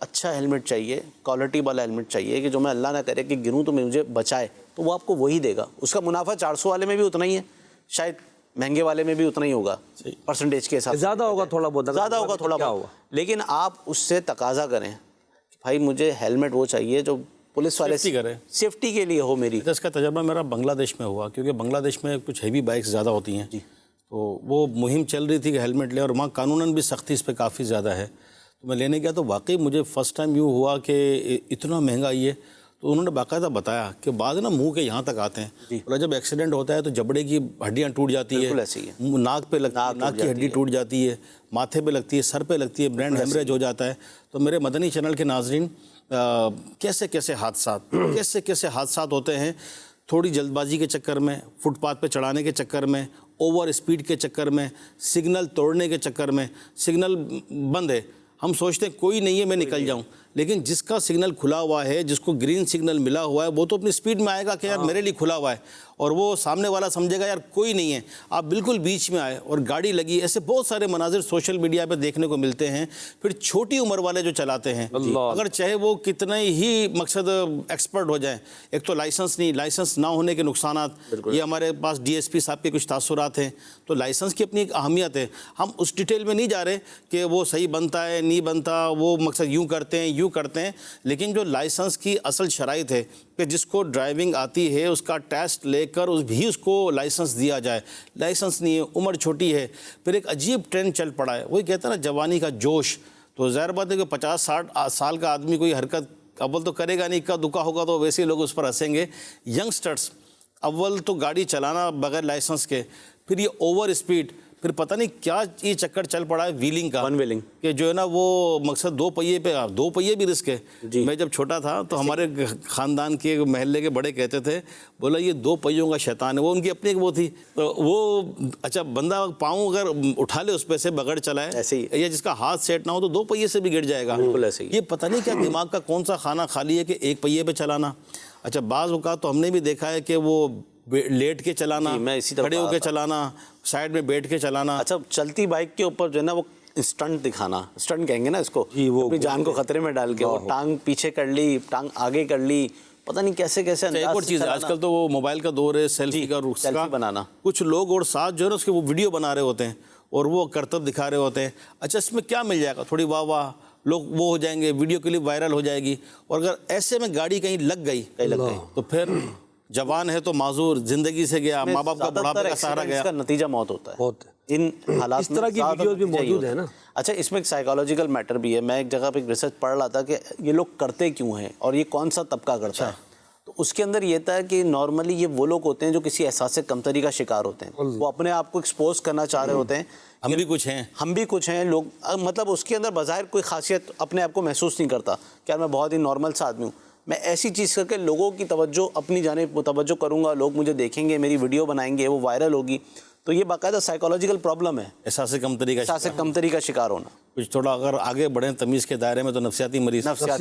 اچھا ہیلمٹ چاہیے, کوالٹی والا ہیلمٹ چاہیے کہ جو میں اللہ نہ کرے کہ گروں تو مجھے بچائے, تو وہ آپ کو وہی دے گا. اس کا منافع 400 والے میں بھی اتنا ہی ہے, شاید مہنگے والے میں بھی اتنا ہی ہوگا پرسنٹیج کے حساب سے, زیادہ ہوگا تھوڑا بہت, زیادہ ہوگا تھوڑا بہت, لیکن آپ اس سے تقاضا کریں کہ بھائی مجھے ہیلمٹ وہ چاہیے جو پولیس والے سیفٹی کے لیے ہو میری. اس کا تجربہ میرا بنگلہ دیش میں ہوا, کیونکہ بنگلہ دیش میں کچھ ہیوی بائکس زیادہ ہوتی ہیں, تو وہ مہم چل رہی تھی کہ ہیلمٹ لے, اور وہاں قانوناً بھی سختی اس پہ کافی زیادہ ہے. تو میں لینے گیا تو واقعی مجھے فرسٹ ٹائم یوں ہوا کہ اتنا مہنگا یہ, تو انہوں نے باقاعدہ بتایا کہ بعض نا منہ کے یہاں تک آتے ہیں, اور جب ایکسیڈنٹ ہوتا ہے تو جبڑے کی ہڈیاں ٹوٹ جاتی ہے, ناک پہ لگتی ہے, ناک کی ہڈی ٹوٹ جاتی ہے, ماتھے پہ لگتی ہے, سر پہ لگتی ہے, برین ہیمریج ہو جاتا ہے. تو میرے مدنی چینل کے ناظرین, کیسے کیسے حادثات ہوتے ہیں تھوڑی جلد بازی کے چکر میں, فٹ پاتھ پہ چڑھانے کے چکر میں, اوور اسپیڈ کے چکر میں, سگنل توڑنے کے چکر میں. سگنل بند ہے, ہم سوچتے ہیں کوئی نہیں ہے میں نکل جاؤں, لیکن جس کا سگنل کھلا ہوا ہے, جس کو گرین سگنل ملا ہوا ہے, وہ تو اپنی سپیڈ میں آئے گا کہ یار میرے لیے کھلا ہوا ہے, اور وہ سامنے والا سمجھے گا یار کوئی نہیں ہے, آپ بالکل بیچ میں آئے اور گاڑی لگی. ایسے بہت سارے مناظر سوشل میڈیا پہ دیکھنے کو ملتے ہیں. پھر چھوٹی عمر والے جو چلاتے ہیں, اگر چاہے وہ کتنے ہی مقصد ایکسپرٹ ہو جائیں, ایک تو لائسنس نہیں, لائسنس نہ ہونے کے نقصانات, یہ ہمارے پاس ڈی ایس پی صاحب کے کچھ تاثرات ہیں. تو لائسنس کی اپنی ایک اہمیت ہے, ہم اس ڈیٹیل میں نہیں جا رہے کہ وہ صحیح بنتا ہے نہیں بنتا, وہ مقصد یوں کرتے ہیں, لیکن جو لائسنس کی اصل شرائط ہے کہ جس کو ڈرائیونگ آتی ہے اس کا ٹیسٹ لے کر اس کو لائسنس دیا جائے. لائسنس نہیں ہے, عمر چھوٹی ہے. پھر ایک عجیب ٹرینڈ چل پڑا ہے, وہی کہتے ہیں نا جوانی کا جوش. تو ظاہر بات ہے کہ 50-60 سال کا آدمی کوئی حرکت اول تو کرے گا نہیں, اکا دکا ہوگا تو ویسے ہی لوگ اس پر ہنسیں گے. ینگسٹرز اول تو گاڑی چلانا بغیر لائسنس کے, پھر یہ اوور اسپیڈ, پھر پتہ نہیں کیا یہ چکر چل پڑا ہے ویلنگ کا, کہ جو ہے نا وہ مقصد 2 پہیے پہ, 2 پہیے بھی رسک ہے. میں جب چھوٹا تھا تو ہمارے خاندان کے محلے کے بڑے کہتے تھے, بولا یہ 2 پہیوں کا شیطان ہے. وہ ان کی اپنی ایک وہ تھی, وہ اچھا بندہ پاؤں اگر اٹھا لے اس پہ سے بغیر چلائے, یا جس کا ہاتھ سیٹ نہ ہو تو 2 پہیے سے بھی گر جائے گا. یہ پتہ نہیں کیا دماغ کا کون سا کھانا خالی ہے کہ 1 پہیے پہ چلانا. اچھا بعض اوقات تو ہم نے بھی دیکھا ہے کہ وہ لیٹ کے چلانا, کھڑے ہو کے چلانا, سائڈ میں بیٹھ کے چلانا. اچھا چلتی بائک کے اوپر جو ہے نا وہ اسٹنٹ دکھانا, اسٹنٹ کہیں گے نا اس کو, اپنی جان کو خطرے میں ڈال کے وہ ٹانگ پیچھے کر لی, ٹانگ آگے کر لی, پتہ نہیں کیسے ایک اور چیز ہے, آج کل تو وہ موبائل کا دور ہے, سیلفی کا بنانا. کچھ لوگ اور ساتھ جو ہے نا اس کے وہ ویڈیو بنا رہے ہوتے ہیں اور وہ کرتب دکھا رہے ہوتے ہیں. اچھا اس میں کیا مل جائے گا, تھوڑی واہ واہ, لوگ وہ ہو جائیں گے, ویڈیو کلپ وائرل ہو جائے گی. اور اگر ایسے میں گاڑی کہیں لگ گئی تو پھر جوان ہے تو معذور, زندگی سے گیا, ماں باپ کا بڑھاپے کا سہارا گیا, اس کا نتیجہ موت ہوتا ہے. ان حالات اس طرح کی ویڈیوز بھی موجود ہیں نا. اچھا اس میں ایک سائیکالوجیکل میٹر بھی ہے. میں ایک جگہ پہ ایک ریسرچ پڑھ رہا تھا کہ یہ لوگ کرتے کیوں ہیں اور یہ کون سا طبقہ کرتا ہے. تو اس کے اندر یہ تھا کہ نارملی یہ وہ لوگ ہوتے ہیں جو کسی احساس کمتری کا شکار ہوتے ہیں, وہ اپنے آپ کو ایکسپوز کرنا چاہ رہے ہوتے ہیں. ہم بھی کچھ ہیں لوگ, مطلب اس کے اندر بظاہر کوئی خاصیت اپنے آپ کو محسوس نہیں کرتا کہ میں بہت ہی نارمل سا آدمی ہوں, میں ایسی چیز کر کے لوگوں کی توجہ اپنی جانب متوجہ کروں گا, لوگ مجھے دیکھیں گے, میری ویڈیو بنائیں گے, وہ وائرل ہوگی. تو یہ باقاعدہ سائیکالوجیکل پرابلم ہے, احساس کمتری کا شکار ہونا. کچھ تھوڑا اگر آگے بڑھیں تمیز کے دائرے میں تو نفسیاتی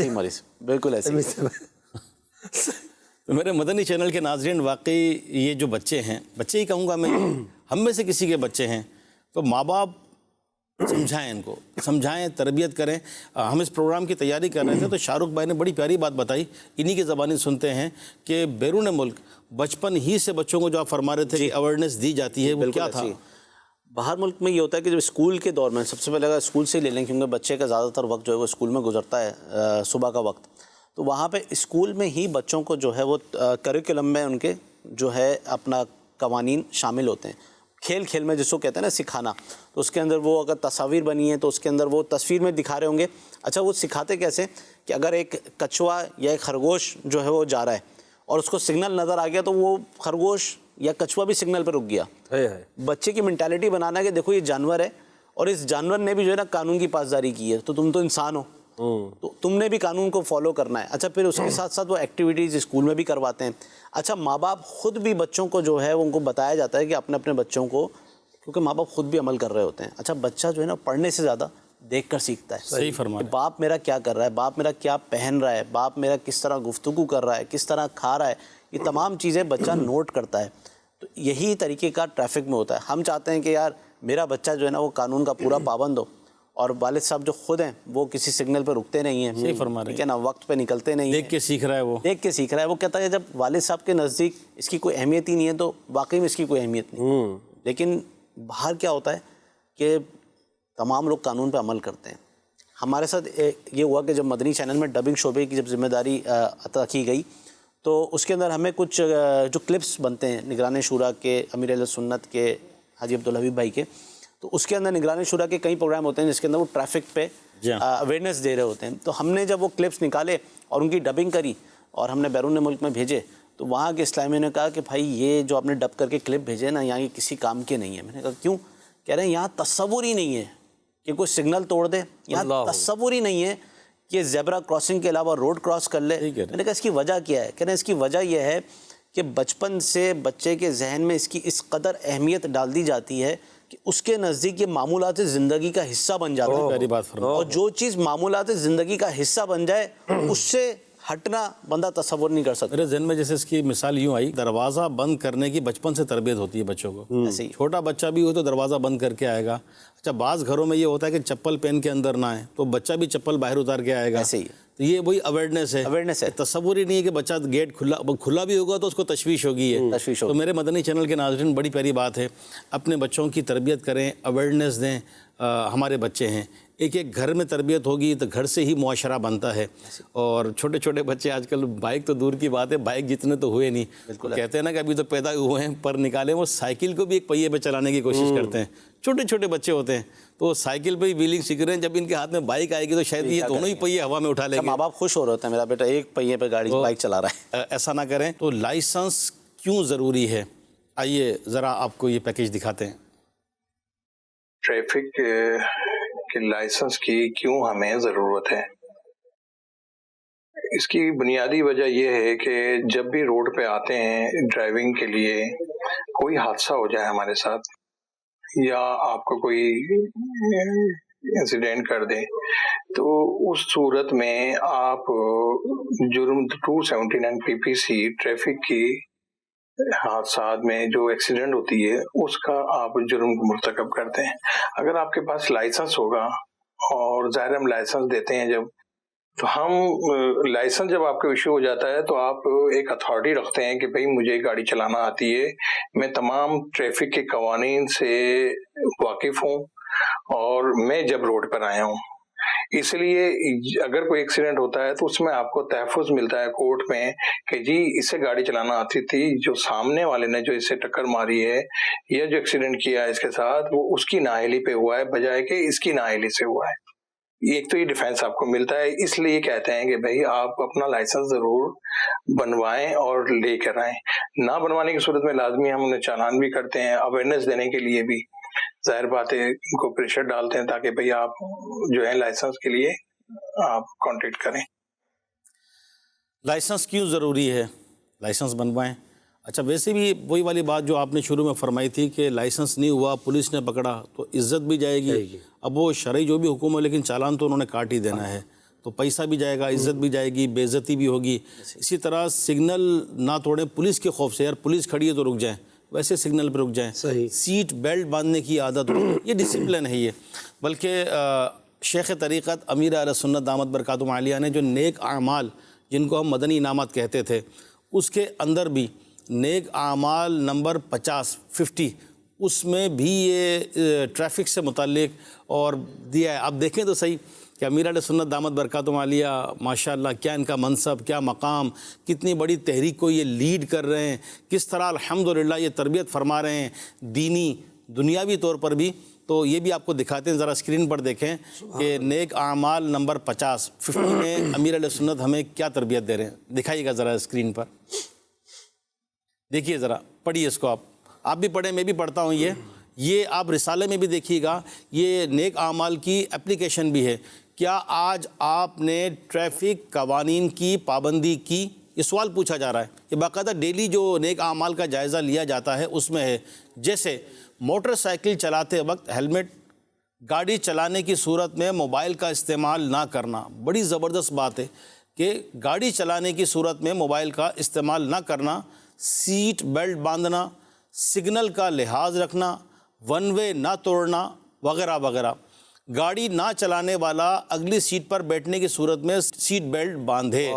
مریض بالکل ایسے. تو میرے مدنی چینل کے ناظرین, واقعی یہ جو بچے ہیں, بچے ہی کہوں گا میں, ہم میں سے کسی کے بچے ہیں, تو ماں باپ سمجھائیں, ان کو سمجھائیں, تربیت کریں. ہم اس پروگرام کی تیاری کر رہے تھے تو شاہ رخ بھائی نے بڑی پیاری بات بتائی, انہی کی زبانی سنتے ہیں کہ بیرون ملک بچپن ہی سے بچوں کو جو آپ فرما رہے تھے کہ اویئرنیس دی جاتی ہے, وہ کیا تھا؟ باہر ملک میں یہ ہوتا ہے کہ جب اسکول کے دور میں, سب سے پہلے اگر اسکول سے لے لیں کیونکہ بچے کا زیادہ تر وقت جو ہے وہ اسکول میں گزرتا ہے, صبح کا وقت, تو وہاں پہ اسکول میں ہی بچوں کو جو ہے وہ کریکولم میں ان کے جو ہے اپنا قوانین شامل ہوتے ہیں. کھیل کھیل میں جس کو کہتے ہیں نا سکھانا, تو اس کے اندر وہ اگر تصاویر بنی ہے تو اس کے اندر وہ تصویر میں دکھا رہے ہوں گے. اچھا وہ سکھاتے کیسے کہ اگر ایک کچھوا یا ایک خرگوش جو ہے وہ جا رہا ہے اور اس کو سگنل نظر آ گیا تو وہ خرگوش یا کچھوا بھی سگنل پہ رک گیا. بچے کی مینٹالٹی بنانا ہے کہ دیکھو یہ جانور ہے اور اس جانور نے بھی جو ہے نا قانون کی پاسداری کی ہے, تو تم تو انسان ہو, تو تم نے بھی قانون کو فالو کرنا ہے. اچھا پھر اس کے ساتھ ساتھ وہ ایکٹیویٹیز اسکول میں بھی کرواتے ہیں. اچھا ماں باپ خود بھی بچوں کو جو ہے ان کو بتایا جاتا ہے کہ اپنے بچوں کو, کیونکہ ماں باپ خود بھی عمل کر رہے ہوتے ہیں. اچھا بچہ جو ہے نا پڑھنے سے زیادہ دیکھ کر سیکھتا ہے. صحیح فرمایا. باپ میرا کیا کر رہا ہے, باپ میرا کیا پہن رہا ہے, باپ میرا کس طرح گفتگو کر رہا ہے, کس طرح کھا رہا ہے, یہ تمام چیزیں بچہ نوٹ کرتا ہے. تو یہی طریقے کا ٹریفک میں ہوتا ہے. ہم چاہتے ہیں کہ یار میرا بچہ جو ہے نا وہ قانون کا پورا پابند ہو, اور والد صاحب جو خود ہیں وہ کسی سگنل پہ رکتے نہیں ہیں، صحیح فرما رہے ہیں، ٹھیک ہے نا، وقت پہ نکلتے نہیں ہیں، دیکھ کے سیکھ رہا ہے وہ، دیکھ کے سیکھ رہا ہے. وہ کہتا ہے جب والد صاحب کے نزدیک اس کی کوئی اہمیت ہی نہیں ہے تو واقعی میں اس کی کوئی اہمیت نہیں. لیکن باہر کیا ہوتا ہے کہ تمام لوگ قانون پہ عمل کرتے ہیں. ہمارے ساتھ یہ ہوا کہ جب مدنی چینل میں ڈبنگ شعبے کی جب ذمہ داری عطا کی گئی تو اس کے اندر ہمیں کچھ جو کلپس بنتے ہیں نگران شورا کے، امیر اہل سنت کے، حاجی عبدالحبیب بھائی کے، تو اس کے اندر نگران شورا کے کئی پروگرام ہوتے ہیں جس کے اندر وہ ٹریفک پہ اویئرنیس دے رہے ہوتے ہیں. تو ہم نے جب وہ کلپس نکالے اور ان کی ڈبنگ کری اور ہم نے بیرون ملک میں بھیجے تو وہاں کے اسلامیوں نے کہا کہ بھائی یہ جو آپ نے ڈب کر کے کلپ بھیجے نا یہاں یہ کسی کام کے نہیں ہے. میں نے کہا کیوں؟ کہہ رہے ہیں یہاں تصور ہی نہیں ہے کہ کوئی سگنل توڑ دے، یہاں تصور ہی نہیں ہے کہ زیبرا کراسنگ کے علاوہ روڈ کراس کر لے. میں نے کہا اس کی وجہ کیا ہے؟ کہہ رہے ہیں اس کی وجہ یہ ہے کہ بچپن سے بچے کے ذہن میں اس کی اس قدر اہمیت ڈال دی جاتی ہے کہ اس کے نزدیک یہ معمولات زندگی کا حصہ بن جاتا ہے. پیاری بات فرمایا. اور جو چیز معمولات زندگی کا حصہ بن جائے اس سے ہٹنا بندہ تصور نہیں کر سکتا. میرے ذہن میں جیسے اس کی مثال یوں آئی، دروازہ بند کرنے کی بچپن سے تربیت ہوتی ہے بچوں کو. ایسے ہی چھوٹا بچہ بھی ہو تو دروازہ بند کر کے آئے گا. اچھا بعض گھروں میں یہ ہوتا ہے کہ چپل پہن کے اندر نہ آئے تو بچہ بھی چپل باہر اتار کے آئے گا. ایسے ہی تو یہ وہی اویئرنیس ہے. اویئرنیس ہے. تصور ہی نہیں ہے کہ بچہ گیٹ کھلا بھی ہوگا تو اس کو تشویش ہوگی. تشویش تو میرے مدنی چینل کے ناظرین بڑی پیاری بات ہے، اپنے بچوں کی تربیت کریں، اویئرنیس دیں. ہمارے بچے ہیں، ایک ایک گھر میں تربیت ہوگی تو گھر سے ہی معاشرہ بنتا ہے. اور چھوٹے چھوٹے بچے آج کل بائک تو دور کی بات ہے، بائک جتنے تو ہوئے نہیں. کہتے ہیں نا کہ ابھی تو پیدا ہوئے ہیں پر نکالے، وہ سائیکل کو بھی ایک پہیے پہ چلانے کی کوشش کرتے ہیں. چھوٹے چھوٹے بچے ہوتے ہیں تو سائیکل پہ ہی ویلنگ سیکھ رہے ہیں. جب ان کے ہاتھ میں بائک آئے گی تو شاید یہ دونوں ہی پہیے ہوا میں اٹھا لیں گے. ماں باپ خوش ہو رہے ہوتے ہیں میرا بیٹا ایک پہیے پہ گاڑی بائک چلا رہا ہے. ایسا نہ کریں. تو لائسنس کیوں ضروری ہے؟ آئیے ذرا آپ کو یہ پیکیج دکھاتے ہیں. ٹریفک کے لائسنس کی کیوں ہمیں ضرورت ہے؟ اس کی بنیادی وجہ یہ ہے کہ جب بھی روڈ پہ آتے ہیں ڈرائیونگ کے لیے، کوئی حادثہ ہو جائے ہمارے ساتھ یا آپ کو کوئی انسیڈنٹ کر دیں تو اس صورت میں آپ جرم 279 PPC ٹریفک کی حادثات میں جو ایکسیڈنٹ ہوتی ہے اس کا آپ جرم مرتکب کرتے ہیں. اگر آپ کے پاس لائسنس ہوگا اور ظاہر ہم لائسنس دیتے ہیں جب، تو ہم لائسنس جب آپ کا ایشو ہو جاتا ہے تو آپ ایک اتھارٹی رکھتے ہیں کہ بھئی مجھے گاڑی چلانا آتی ہے، میں تمام ٹریفک کے قوانین سے واقف ہوں اور میں جب روڈ پر آیا ہوں. اس لیے اگر کوئی ایکسیڈنٹ ہوتا ہے تو اس میں آپ کو تحفظ ملتا ہے کورٹ میں کہ جی اس سے گاڑی چلانا آتی تھی، جو سامنے والے نے جو اس سے ٹکر ماری ہے یا جو ایکسیڈنٹ کیا ہے اس کے ساتھ وہ اس کی نااہلی پہ ہوا ہے بجائے کہ اس کی نااہلی سے ہوا ہے. ایک تو یہ ڈیفینس آپ کو ملتا ہے. اس لیے کہتے ہیں کہ بھائی آپ اپنا لائسنس ضرور بنوائیں اور لے کر آئیں. نہ بنوانے کی صورت میں لازمی ہم انہیں چالان بھی کرتے ہیں، اویئرنیس دینے کے لیے بھی ظاہر بات ہے ان کو پریشر ڈالتے ہیں تاکہ بھئی آپ جو ہے لائسنس کے لیے آپ کانٹیکٹ کریں. لائسنس کیوں ضروری ہے؟ لائسنس بنوائیں. اچھا ویسے بھی وہی والی بات جو آپ نے شروع میں فرمائی تھی کہ لائسنس نہیں ہوا، پولیس نے پکڑا تو عزت بھی جائے گی. اب وہ شرعی جو بھی حکم ہے لیکن چالان تو انہوں نے کاٹ ہی دینا ہے، تو پیسہ بھی جائے گا، عزت بھی جائے گی، بے عزتی بھی ہوگی. اسی طرح سگنل نہ توڑیں پولیس کے خوف سے، یار پولیس کھڑی ہے تو رک جائیں، ویسے سگنل پہ رک جائیں. سیٹ بیلٹ باندھنے کی عادت ہو، یہ ڈسپلن ہے. یہ بلکہ شیخ طریقت امیر اہل سنت دامت برکاتہم عالیہ نے جو نیک اعمال جن کو ہم مدنی انعامات کہتے تھے، اس کے اندر بھی نیک اعمال نمبر 50 اس میں بھی یہ ٹریفک سے متعلق اور دیا ہے. آپ دیکھیں تو صحیح کہ امیر اہل سنت دامت برکاتہم عالیہ ماشاءاللہ کیا ان کا منصب، کیا مقام، کتنی بڑی تحریک کو یہ لیڈ کر رہے ہیں، کس طرح الحمدللہ یہ تربیت فرما رہے ہیں دینی دنیاوی طور پر بھی. تو یہ بھی آپ کو دکھاتے ہیں، ذرا اسکرین پر دیکھیں کہ نیک اعمال نمبر 50 میں امیر اہل سنت ہمیں کیا تربیت دے رہے ہیں. دکھائیے گا ذرا اسکرین پر، دیکھیے ذرا، پڑھیے اس کو. آپ بھی پڑھیں، میں بھی پڑھتا ہوں. یہ آپ رسالے میں بھی دیکھیے گا، یہ نیک اعمال کی اپلیکیشن بھی ہے. کیا آج آپ نے ٹریفک قوانین کی پابندی کی؟ یہ سوال پوچھا جا رہا ہے. یہ باقاعدہ ڈیلی جو نیک اعمال کا جائزہ لیا جاتا ہے اس میں ہے، جیسے موٹر سائیکل چلاتے وقت ہیلمٹ، گاڑی چلانے کی صورت میں موبائل کا استعمال نہ کرنا. بڑی زبردست بات ہے کہ گاڑی چلانے کی صورت میں موبائل کا استعمال نہ کرنا، سیٹ بیلٹ باندھنا، سگنل کا لحاظ رکھنا، ون وے نہ توڑنا وغیرہ وغیرہ. گاڑی نہ چلانے والا اگلی سیٹ پر بیٹھنے کی صورت میں سیٹ بیلٹ باندھے.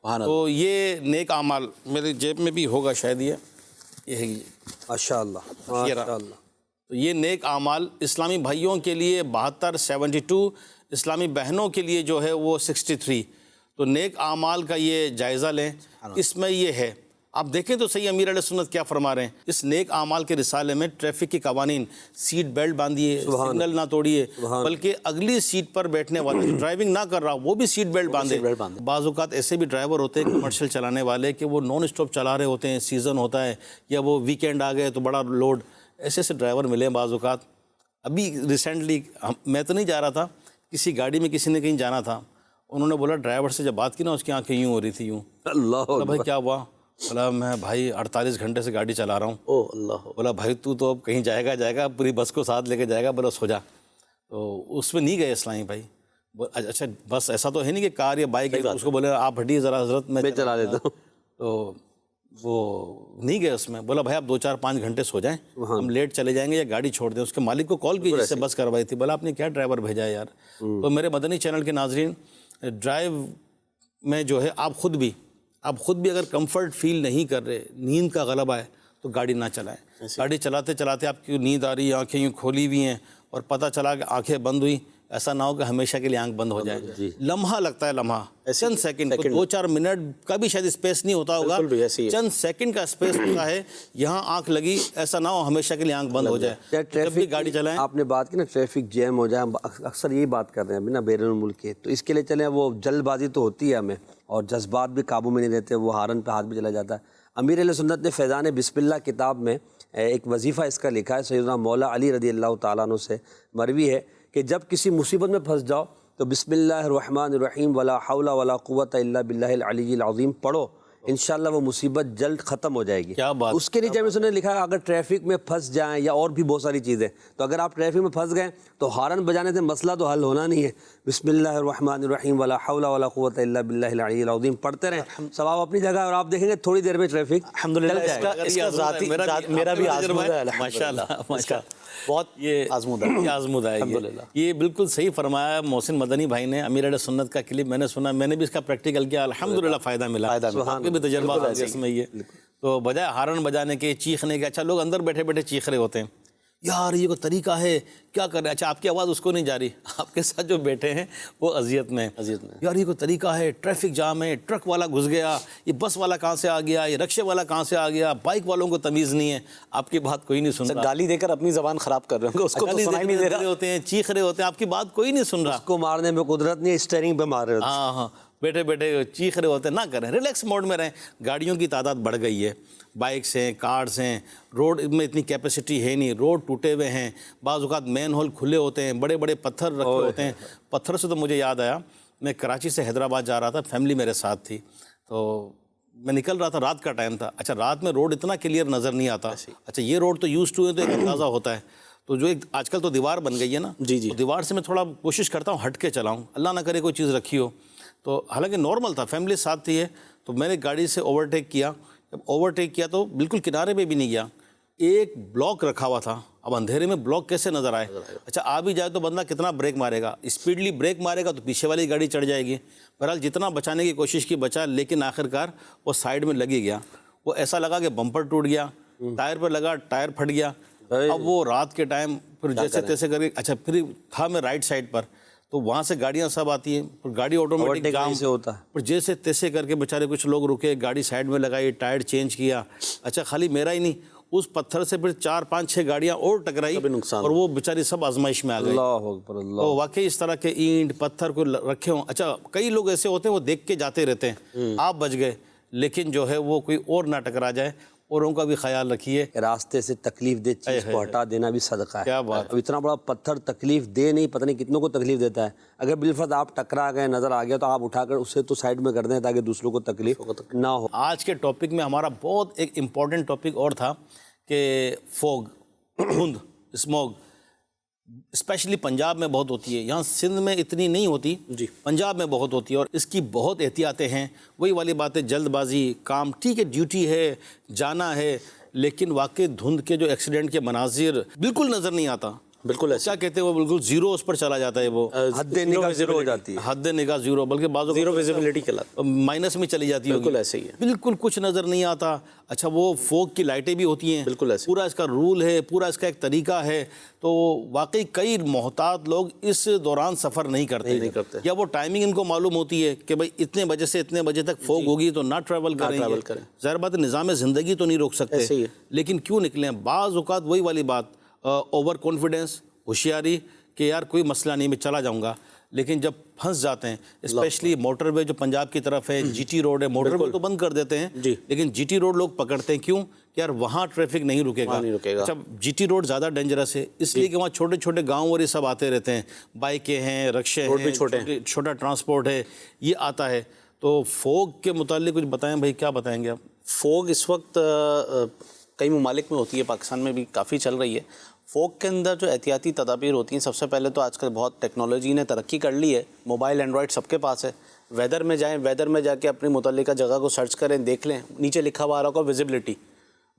تو یہ نیک اعمال میرے جیب میں بھی ہوگا شاید، یہ ہے ماشاء اللہ ماشاء اللہ. تو یہ نیک اعمال اسلامی بھائیوں کے لیے 72، 72 اسلامی بہنوں کے لیے جو ہے وہ 63. تو نیک اعمال کا یہ جائزہ لیں. اس میں یہ ہے، آپ دیکھیں تو صحیح امیر علیہ سنت کیا فرما رہے ہیں. اس نیک اعمال کے رسالے میں ٹریفک کے قوانین، سیٹ بیلٹ باندھیے، سگنل نہ توڑیے، بلکہ اگلی سیٹ پر بیٹھنے والا جو ڈرائیونگ نہ کر رہا وہ بھی سیٹ بیلٹ باندھے. بعض اوقات ایسے بھی ڈرائیور ہوتے ہیں کمرشل چلانے والے کہ وہ نان اسٹاپ چلا رہے ہوتے ہیں، سیزن ہوتا ہے یا وہ ویکینڈ آ گئے تو بڑا لوڈ، ایسے ایسے ڈرائیور ملے ہیں بعض اوقات. ابھی ریسنٹلی میں تو نہیں جا رہا تھا، کسی گاڑی میں کسی نے کہیں جانا تھا، انہوں نے بولا ڈرائیور سے جب بات کی نا اس کی آنکھیں یوں ہو رہی تھی، یوں. اللہ بھائی کیا ہوا؟ بولا میں بھائی 48 گھنٹے سے گاڑی چلا رہا ہوں. اللہ. بولا بھائی تو اب کہیں جائے گا پوری بس کو ساتھ لے کے جائے گا. بولا سو جا. تو اس میں نہیں گئے اسلامی بھائی. اچھا بس ایسا تو ہے نہیں کہ کار یا بائک ہے اس کو بولے آپ ہٹیے ذرا حضرت میں چلا لیتا ہوں. تو وہ نہیں گئے اس میں. بولا بھائی آپ 2-4-5 گھنٹے سو جائیں، ہم لیٹ چلے جائیں گے یا گاڑی چھوڑ دیں. اس کے مالک کو کال کی جس سے بس کروائی تھی. بولا آپ نے کیا ڈرائیور بھیجا ہے یار. تو میرے مدنی چینل کے ناظرین، ڈرائیو میں جو ہے آپ خود بھی اگر کمفرٹ فیل نہیں کر رہے، نیند کا غلبہ ہے تو گاڑی نہ چلائیں. گاڑی چلاتے چلاتے آپ کی نیند آ رہی ہے، آنکھیں یوں کھولی ہوئی ہیں اور پتہ چلا کہ آنکھیں بند ہوئی، ایسا نہ ہو کہ ہمیشہ کے لیے آنکھ بند ہو جائے. لمحہ لگتا ہے، لمحہ چند سیکنڈ، 2-4 منٹ کا بھی شاید اسپیس نہیں ہوتا ہوگا، چند سیکنڈ کا اسپیس ہوتا ہے. یہاں آنکھ لگی، ایسا نہ ہو ہمیشہ کے لیے آنکھ بند ہو جائے. جب بھی گاڑی چلائیں. آپ نے بات کی نا ٹریفک جیم ہو جائے، اکثر یہی بات کر رہے ہیں ابھی نا بیرون ملک کے، تو اس کے لیے چلیں وہ جلد بازی تو ہوتی ہے ہمیں اور جذبات بھی قابو میں نہیں رہتے، وہ ہارن پہ ہاتھ بھی چلا جاتا ہے. امیر علیہ سنت نے فیضان بسم اللہ کتاب میں ایک وظیفہ اس کا لکھا ہے. سیدنا مولا علی رضی اللہ تعالیٰ عنہ سے مروی ہے کہ جب کسی مصیبت میں پھنس جاؤ تو بسم اللہ الرحمن الرحیم ولا حول ولا قوت الا باللہ العلی العظیم پڑھو، انشاءاللہ وہ مصیبت جلد ختم ہو جائے گی. کیا بات. اس کے لیے جب اس نے لکھا ہے اگر ٹریفک میں پھنس جائیں یا اور بھی بہت ساری چیزیں، تو اگر آپ ٹریفک میں پھنس گئے تو ہارن بجانے سے مسئلہ تو حل ہونا نہیں ہے. بسم اللہ الرحمن الرحیم ولا حول ولا قوت الا باللہ العلی العظیم پڑھتے رہیں، ثواب اپنی جگہ اور آپ دیکھیں گے تھوڑی دیر میں ٹریفک الحمدللہ. اس کا ذاتی میرا بھی آزمودہ ہے ماشاء اللہ، بہت یہ آزمودہ ہے. یہ بالکل صحیح فرمایا محسن مدنی بھائی نے. امیر علیہ سنت کا کلپ میں نے سنا، میں نے بھی اس کا پریکٹیکل کیا، الحمدللہ فائدہ ملا. آپ کے بھی تجربہ ہو گیا اس میں. یہ تو بجائے ہارن بجانے کے، چیخنے کے، اچھا لوگ اندر بیٹھے بیٹھے چیخ رہے ہوتے ہیں، یار یہ کوئی طریقہ ہے کیا کر رہے ہیں. اچھا آپ کی آواز اس کو نہیں جا رہی، آپ کے ساتھ جو بیٹھے ہیں وہ اذیت میں. یار یہ کوئی طریقہ ہے، ٹریفک جام ہے، ٹرک والا گھس گیا، یہ بس والا کہاں سے آ گیا، یہ رکشے والا کہاں سے آ گیا، بائک والوں کو تمیز نہیں ہے. آپ کی بات کوئی نہیں سن رہا. گالی دے کر اپنی زبان خراب کر رہے ہیں، اس کو تو سنائی نہیں دے رہا ہوتے ہیں، چیخ رہے ہوتے ہیں، آپ کی بات کوئی نہیں سن رہا. اس کو مارنے میں قدرت نہیں، اسٹیئرنگ پہ مار رہے ہوتے. ہاں بیٹھے بیٹھے چیخ رہے ہوتے ہیں. نہ کریں، ریلیکس موڈ میں رہیں. گاڑیوں کی تعداد بڑھ گئی ہے، بائکس ہیں، کارز ہیں، روڈ میں اتنی کیپیسٹی ہے نہیں، روڈ ٹوٹے ہوئے ہیں، بعض اوقات مین ہول کھلے ہوتے ہیں، بڑے بڑے پتھر رکھے ہوتے ہیں. پتھر سے تو مجھے یاد آیا، میں کراچی سے حیدرآباد جا رہا تھا، فیملی میرے ساتھ تھی، تو میں نکل رہا تھا، رات کا ٹائم تھا. اچھا رات میں روڈ اتنا کلیئر نظر نہیں آتا. اچھا یہ روڈ تو یوز ٹو ہے تو ایک اندازہ ہوتا ہے. تو جو ایک آج کل تو دیوار بن گئی ہے نا، تو دیوار سے میں تھوڑا کوشش کرتا ہوں ہٹ کے چلاؤں، اللہ نہ کرے کوئی چیز رکھی ہو. تو حالانکہ نارمل تھا، فیملی ساتھ تھی ہے، تو میں نے گاڑی سے اوورٹیک کیا. جب اوورٹیک کیا تو بالکل کنارے پہ بھی نہیں گیا، ایک بلاک رکھا ہوا تھا. اب اندھیرے میں بلاک کیسے نظر آئے؟ اچھا آ بھی جائے تو بندہ کتنا بریک مارے گا، اسپیڈلی بریک مارے گا تو پیچھے والی گاڑی چڑھ جائے گی. بہرحال جتنا بچانے کی کوشش کی بچا، لیکن آخرکار وہ سائیڈ میں لگی گیا. وہ ایسا لگا کہ بمپر ٹوٹ گیا، ٹائر پر لگا، ٹائر پھٹ گیا. اب وہ رات کے ٹائم پھر جیسے تیسے کر کے، اچھا پھر تھا میں رائٹ سائڈ پر، تو وہاں سے گاڑیاں سب آتی ہیں، پھر گاڑی آٹومیٹک جام سے ہوتا ہے. پھر جیسے تیسے کر کے بیچارے کچھ لوگ رکے، گاڑی سائڈ میں لگائی، ٹائر چینج کیا. اچھا خالی میرا ہی نہیں، اس پتھر سے پھر 4-5-6 گاڑیاں اور ٹکرائی اور وہ بیچاری سب آزمائش میں آ گئی. اللہ اکبر اللہ. تو واقعی اس طرح کے اینٹ پتھر کو رکھے ہوں. اچھا کئی لوگ ایسے ہوتے ہیں وہ دیکھ کے جاتے رہتے ہیں، آپ بچ گئے، لیکن جو ہے وہ کوئی اور نہ ٹکرا جائے، اوروں کا بھی خیال رکھیے. راستے سے تکلیف دہ چیز کو ہٹا دینا بھی صدقہ ہے. کیا بات. اب اتنا بڑا پتھر تکلیف دے نہیں، پتہ نہیں کتنوں کو تکلیف دیتا ہے. اگر بالفرض آپ ٹکرا گئے، نظر آ گیا، تو آپ اٹھا کر اسے تو سائڈ میں کر دیں تاکہ دوسروں کو تکلیف نہ ہو. آج کے ٹاپک میں ہمارا بہت ایک امپورٹنٹ ٹاپک اور تھا کہ فوگ، دھند، اسموگ، اسپیشلی پنجاب میں بہت ہوتی ہے. یہاں سندھ میں اتنی نہیں ہوتی، پنجاب میں بہت ہوتی ہے اور اس کی بہت احتیاطیں ہیں. وہی والی باتیں، جلد بازی، کام ٹھیک ہے، ڈیوٹی ہے، جانا ہے، لیکن واقعی دھند کے جو ایکسیڈنٹ کے مناظر بالکل نظر نہیں آتا. بالکل ایسے کیا کہتے ہیں وہ بالکل زیرو اس پر چلا جاتا ہے، وہ حد نگاہ زیرو ہو جاتی ہے، حد نگاہ زیرو، بلکہ بعض زیرو ویزیبلٹی کہلاتا مائنس میں چلی جاتی ہے، بالکل ایسے ہی ہے، بالکل کچھ نظر نہیں آتا۔ اچھا وہ فوگ کی لائٹیں بھی ہوتی ہیں، بالکل ایسے، پورا اس کا رول ہے، پورا اس کا ایک طریقہ ہے، تو واقعی کئی محتاط لوگ اس دوران سفر نہیں کرتے، یا وہ ٹائمنگ ان کو معلوم ہوتی ہے کہ بھائی اتنے بجے سے اتنے بجے تک فوگ ہوگی تو نہ ٹریول کریں گے، ظاہر بات نظام زندگی تو نہیں روک سکتے، لیکن کیوں نکلیں؟ بعض اوقات وہی والی بات، اوور کانفیڈنس، ہوشیاری کہ یار کوئی مسئلہ نہیں میں چلا جاؤں گا، لیکن جب پھنس جاتے ہیں، اسپیشلی موٹر وے جو پنجاب کی طرف ہے، جی ٹی روڈ ہے، موٹر وے تو بند کر دیتے ہیں، لیکن جی ٹی روڈ لوگ پکڑتے ہیں، کیوں کہ یار وہاں ٹریفک نہیں رکے گا۔ اچھا جی ٹی روڈ زیادہ ڈینجرس ہے اس لیے کہ وہاں چھوٹے چھوٹے گاؤں اور یہ سب آتے رہتے ہیں، بائکیں ہیں، رکشے ہیں، چھوٹا ٹرانسپورٹ ہے، یہ آتا ہے۔ تو فوگ کے متعلق کچھ بتائیں بھائی، کیا بتائیں گے آپ؟ فوگ اس وقت کئی ممالک میں ہوتی ہے، پاکستان میں بھی کافی چل رہی ہے۔ فوگ کے اندر جو احتیاطی تدابیر ہوتی ہیں، سب سے پہلے تو آج کل بہت ٹیکنالوجی نے ترقی کر لی ہے، موبائل اینڈرائڈ سب کے پاس ہے، ویدر میں جائیں، ویدر میں جا کے اپنی متعلقہ جگہ کو سرچ کریں، دیکھ لیں، نیچے لکھا ہوا آ رہا ہوگا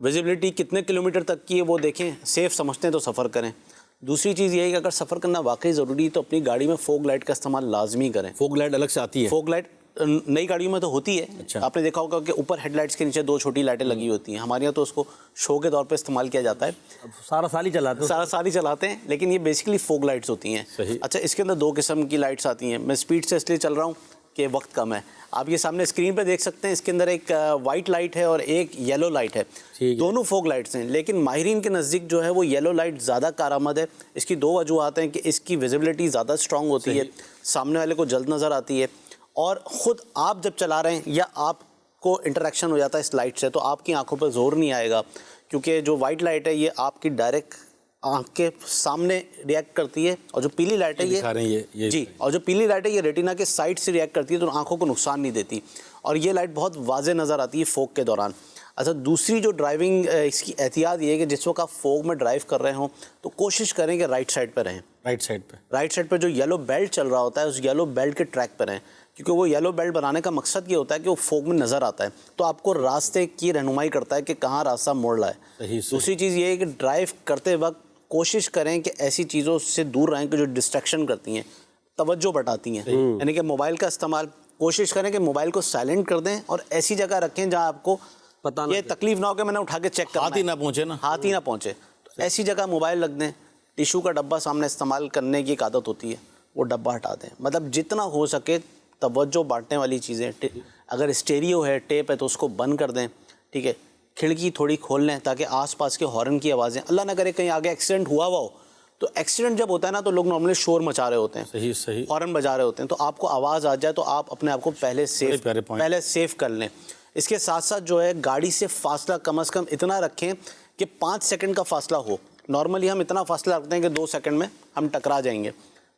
ویزیبلٹی کتنے کلومیٹر تک کی ہے وہ دیکھیں، سیف سمجھتے ہیں تو سفر کریں۔ دوسری چیز یہ ہے کہ اگر سفر کرنا واقعی ضروری ہے تو اپنی گاڑی میں فوگ لائٹ کا استعمال لازمی کریں۔ فوگ لائٹ الگ سے آتی ہے؟ فوگ لائٹ نئی گاڑیوں میں تو ہوتی ہے، آپ نے دیکھا ہوگا کہ اوپر ہیڈ لائٹس کے نیچے دو چھوٹی لائٹیں لگی ہوتی ہیں، ہمارے یہاں تو اس کو شو کے طور پہ استعمال کیا جاتا ہے، سارا سال ہی چلاتے ہیں، لیکن یہ بیسیکلی فوگ لائٹس ہوتی ہیں۔ اچھا اس کے اندر دو قسم کی لائٹس آتی ہیں، میں سپیڈ سے اس لیے چل رہا ہوں کہ وقت کم ہے، آپ یہ سامنے اسکرین پہ دیکھ سکتے ہیں، اس کے اندر ایک وائٹ لائٹ ہے اور ایک یلو لائٹ ہے، دونوں فوگ لائٹس ہیں، لیکن ماہرین کے نزدیک جو ہے وہ یلو لائٹ زیادہ کارآمد ہے۔ اس کی دو وجوہات ہیں کہ اس کی ویزیبلٹی زیادہ اسٹرانگ ہوتی ہے، سامنے والے کو جلد نظر آتی ہے، اور خود آپ جب چلا رہے ہیں یا آپ کو انٹریکشن ہو جاتا ہے اس لائٹ سے تو آپ کی آنکھوں پہ زور نہیں آئے گا، کیونکہ جو وائٹ لائٹ ہے یہ آپ کی ڈائریکٹ آنکھ کے سامنے ریئیکٹ کرتی ہے، اور جو پیلی لائٹ ہے یہ ریٹینا کے سائڈ سے ریئیکٹ کرتی ہے تو آنکھوں کو نقصان نہیں دیتی، اور یہ لائٹ بہت واضح نظر آتی ہے فوگ کے دوران۔ اچھا دوسری جو ڈرائیونگ اس کی احتیاط یہ ہے کہ جس وقت آپ فوگ میں ڈرائیو کر رہے ہوں تو کوشش کریں کہ رائٹ سائڈ پہ رہیں، رائٹ سائڈ پہ جو یلو بیلٹ چل رہا ہوتا ہے اس یلو بیلٹ کے ٹریک پہ رہیں، کیونکہ وہ یلو بیلٹ بنانے کا مقصد یہ ہوتا ہے کہ وہ فوگ میں نظر آتا ہے تو آپ کو راستے کی رہنمائی کرتا ہے کہ کہاں راستہ موڑ رہا ہے۔ دوسری چیز یہ ہے کہ ڈرائیو کرتے وقت کوشش کریں کہ ایسی چیزوں سے دور رہیں کہ جو ڈسٹریکشن کرتی ہیں، توجہ بٹاتی ہیں، یعنی کہ موبائل کا استعمال، کوشش کریں کہ موبائل کو سائلنٹ کر دیں اور ایسی جگہ رکھیں جہاں آپ کو یہ تکلیف نہ ہو کہ میں نے اٹھا کے چیک کرنا، ہاتھ ہی نہ پہنچے، تو ایسی جگہ موبائل رکھ دیں۔ ٹیشو کا ڈبہ سامنے استعمال کرنے کی ایک عادت ہوتی ہے، وہ ڈبہ ہٹا دیں، مطلب جتنا ہو سکے توجہ بانٹنے والی چیزیں، اگر اسٹیریو ہے، ٹیپ ہے تو اس کو بند کر دیں، ٹھیک ہے، کھڑکی تھوڑی کھول لیں تاکہ آس پاس کے ہارن کی آوازیں، اللہ نہ کرے کہیں آگے ایکسیڈنٹ ہوا ہو تو ایکسیڈنٹ جب ہوتا ہے نا تو لوگ نارملی شور مچا رہے ہوتے ہیں، ہارن بجا رہے ہوتے ہیں، تو آپ کو آواز آ جائے تو آپ اپنے آپ کو پہلے سیف کر لیں۔ اس کے ساتھ ساتھ جو ہے گاڑی سے فاصلہ کم از کم اتنا رکھیں کہ 5 سیکنڈ کا فاصلہ ہو، نارملی ہم اتنا فاصلہ رکھتے ہیں کہ 2 سیکنڈ میں ہم ٹکرا جائیں گے،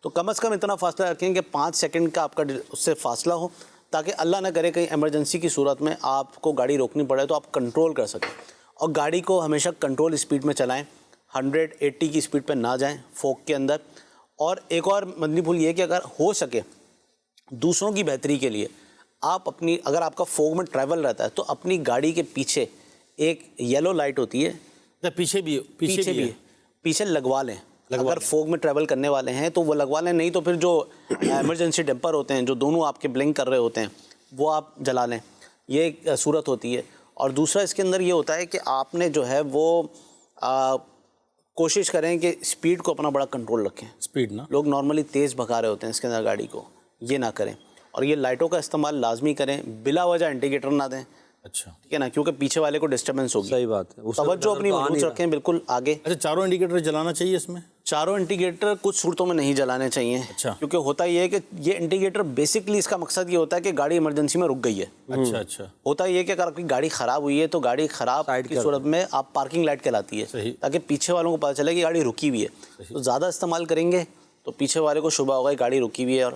تو کم از کم اتنا فاصلہ رکھیں کہ 5 سیکنڈ کا آپ کا اس سے فاصلہ ہو، تاکہ اللہ نہ کرے کہیں ایمرجنسی کی صورت میں آپ کو گاڑی روکنی پڑے تو آپ کنٹرول کر سکیں، اور گاڑی کو ہمیشہ کنٹرول اسپیڈ میں چلائیں، 180 کی اسپیڈ پہ نہ جائیں فوگ کے اندر۔ اور ایک اور مدنی پھول یہ کہ اگر ہو سکے دوسروں کی بہتری کے لیے آپ اگر آپ کا فوگ میں ٹریول رہتا ہے تو اپنی گاڑی کے پیچھے ایک یلو لائٹ ہوتی ہے، پیچھے لگوا لیں، اگر فوگ میں ٹریول کرنے والے ہیں تو وہ لگوا لیں، نہیں تو پھر جو ایمرجنسی ڈیمپر ہوتے ہیں جو دونوں آپ کے بلنک کر رہے ہوتے ہیں وہ آپ جلا لیں، یہ ایک صورت ہوتی ہے۔ اور دوسرا اس کے اندر یہ ہوتا ہے کہ آپ نے جو ہے وہ کوشش کریں کہ اسپیڈ کو اپنا بڑا کنٹرول رکھیں، اسپیڈ نا، لوگ نارملی تیز بھگا رہے ہوتے ہیں اس کے اندر گاڑی کو، یہ نہ کریں، اور یہ لائٹوں کا استعمال لازمی کریں، بلا وجہ انڈیکیٹر نہ دیں، اچھا ٹھیک ہے نا، کیونکہ پیچھے والے کو ڈسٹربنس ہوگی، صحیح بات ہے، توجہ اپنی مضبوط رکھیں بالکل آگے۔ اچھا چاروں انڈیکیٹر جلانا چاہیے اس میں؟ چاروں انڈیکیٹر کچھ صورتوں میں نہیں جلانے چاہیے، کیونکہ ہوتا یہ ہے کہ یہ انڈیکیٹر بیسکلی اس کا مقصد یہ ہوتا ہے کہ گاڑی ایمرجنسی میں رک گئی ہے، اچھا ہوتا یہ کہ اگر آپ کی گاڑی خراب ہوئی ہے تو گاڑی خراب کی صورت میں آپ پارکنگ لائٹ کہلاتی ہے، تاکہ پیچھے والوں کو پتہ چلے کہ گاڑی رکی ہوئی ہے، تو زیادہ استعمال کریں گے تو پیچھے والے کو شبہ ہوگا کہ گاڑی رکی ہوئی ہے اور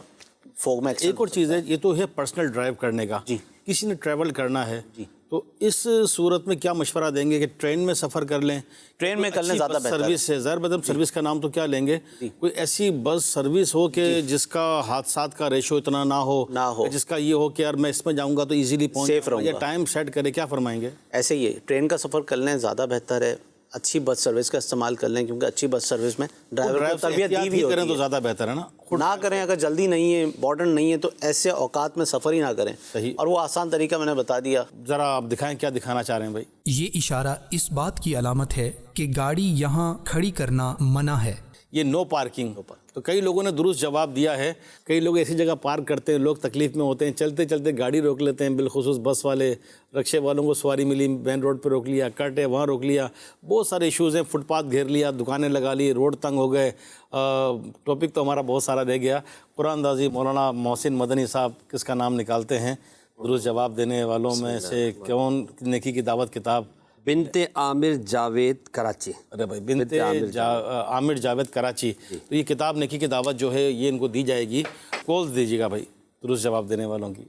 فوگ میں۔ ایک اور چیز ہے، یہ تو ہے پرسنل ڈرائیو کرنے کا، کسی نے ٹریول کرنا ہے تو اس صورت میں کیا مشورہ دیں گے کہ ٹرین میں سفر کر لیں؟ ٹرین میں کر لیں زیادہ بہتر ہے، سروس ہے، ظاہر مطلب سروس کا نام تو کیا لیں گے، کوئی ایسی بس سروس ہو کہ جس کا حادثات کا ریشو اتنا نہ ہو، جس کا یہ ہو کہ یار میں اس میں جاؤں گا تو ایزیلی پہنچ جاؤں گا، یا ٹائم سیٹ کرے، کیا فرمائیں گے؟ ایسے ہی ہے، ٹرین کا سفر کر لیں زیادہ بہتر ہے۔ اچھی بس سروس کا استعمال کر لیں، کیونکہ اچھی بس سروس میں ڈرائیور کو ڈرائیو سے تربیت دی احتیاط ہوئی ہی کریں ہوتی تو ہے۔ زیادہ بہتر ہے نا. نہ کریں، اگر جلدی نہیں ہے، امپورٹنٹ نہیں ہے تو ایسے اوقات میں سفر ہی نہ کریں. صحیح. اور وہ آسان طریقہ میں نے بتا دیا. ذرا آپ دکھائیں کیا دکھانا چاہ رہے ہیں بھائی. یہ اشارہ اس بات کی علامت ہے کہ گاڑی یہاں کھڑی کرنا منع ہے. یہ نو پارکنگ. تو کئی لوگوں نے درست جواب دیا ہے. کئی لوگ ایسی جگہ پارک کرتے ہیں، لوگ تکلیف میں ہوتے ہیں، چلتے چلتے گاڑی روک لیتے ہیں، بالخصوص بس والے، رکشے والوں کو سواری ملی مین روڈ پہ روک لیا، کٹ ہے وہاں روک لیا. بہت سارے ایشوز ہیں، فٹ پاتھ گھیر لیا، دکانیں لگا لی، روڈ تنگ ہو گئے. ٹاپک تو ہمارا بہت سارا رہ گیا. قرآن اندازی مولانا محسن مدنی صاحب کس کا نام نکالتے ہیں درست جواب دینے والوں میں سے؟ کون نیکی کی دعوت کتاب؟ بنت عامر جاوید کراچی. ارے بھائی بنت عامر جاوید کراچی. تو یہ کتاب نیکی کی دعوت جو ہے یہ ان کو دی جائے گی. کالز دیجیے گا بھائی درست جواب دینے والوں کی.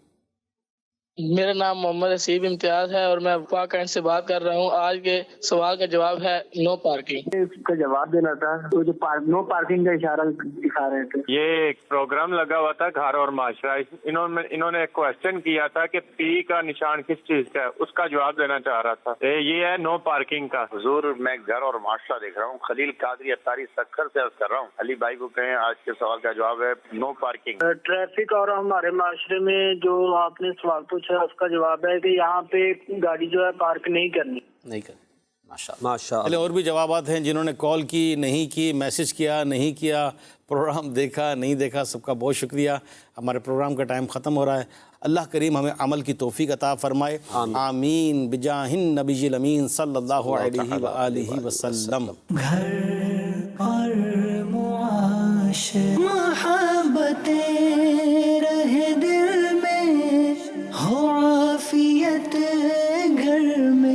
میرا نام محمد حسیب امتیاز ہے اور میں افواہ کینٹ سے بات کر رہا ہوں. آج کے سوال کا جواب ہے نو پارکنگ. اس کا جواب دینا تھا. تو جو نو پارکنگ کا اشارہ دکھا رہے تھے، یہ ایک پروگرام لگا ہوا تھا گھر اور معاشرہ. انہوں نے ایک کوشچن کیا تھا کہ پی کا نشان کس چیز کا ہے، اس کا جواب دینا چاہ رہا تھا. یہ ہے نو پارکنگ کا. حضور میں گھر اور معاشرہ دیکھ رہا ہوں. خلیل قادری اتاری سکھر سے عرض کر رہا ہوں. علی بھائی کو کہیں آج کے سوال کا جواب ہے نو پارکنگ. ٹریفک اور ہمارے معاشرے میں جو آپ نے سوال پوچھا اس کا جواب ہے کہ یہاں پہ گاڑی جو ہے پارک نہیں کرنی. نہیں کریں. ماشاء پہلے اللہ. اور بھی جوابات ہیں جنہوں نے کال کی نہیں کی، میسج کیا نہیں کیا، پروگرام دیکھا نہیں دیکھا. سب کا بہت شکریہ. ہمارے پروگرام کا ٹائم ختم ہو رہا ہے. اللہ کریم ہمیں عمل کی توفیق عطا فرمائے. آمین بجاہ النبی الامین صلی اللہ علیہ وآلہ وسلم. گھر اور معاشرہ محبتیں رہے دل میں، ہو عافیت گھر میں.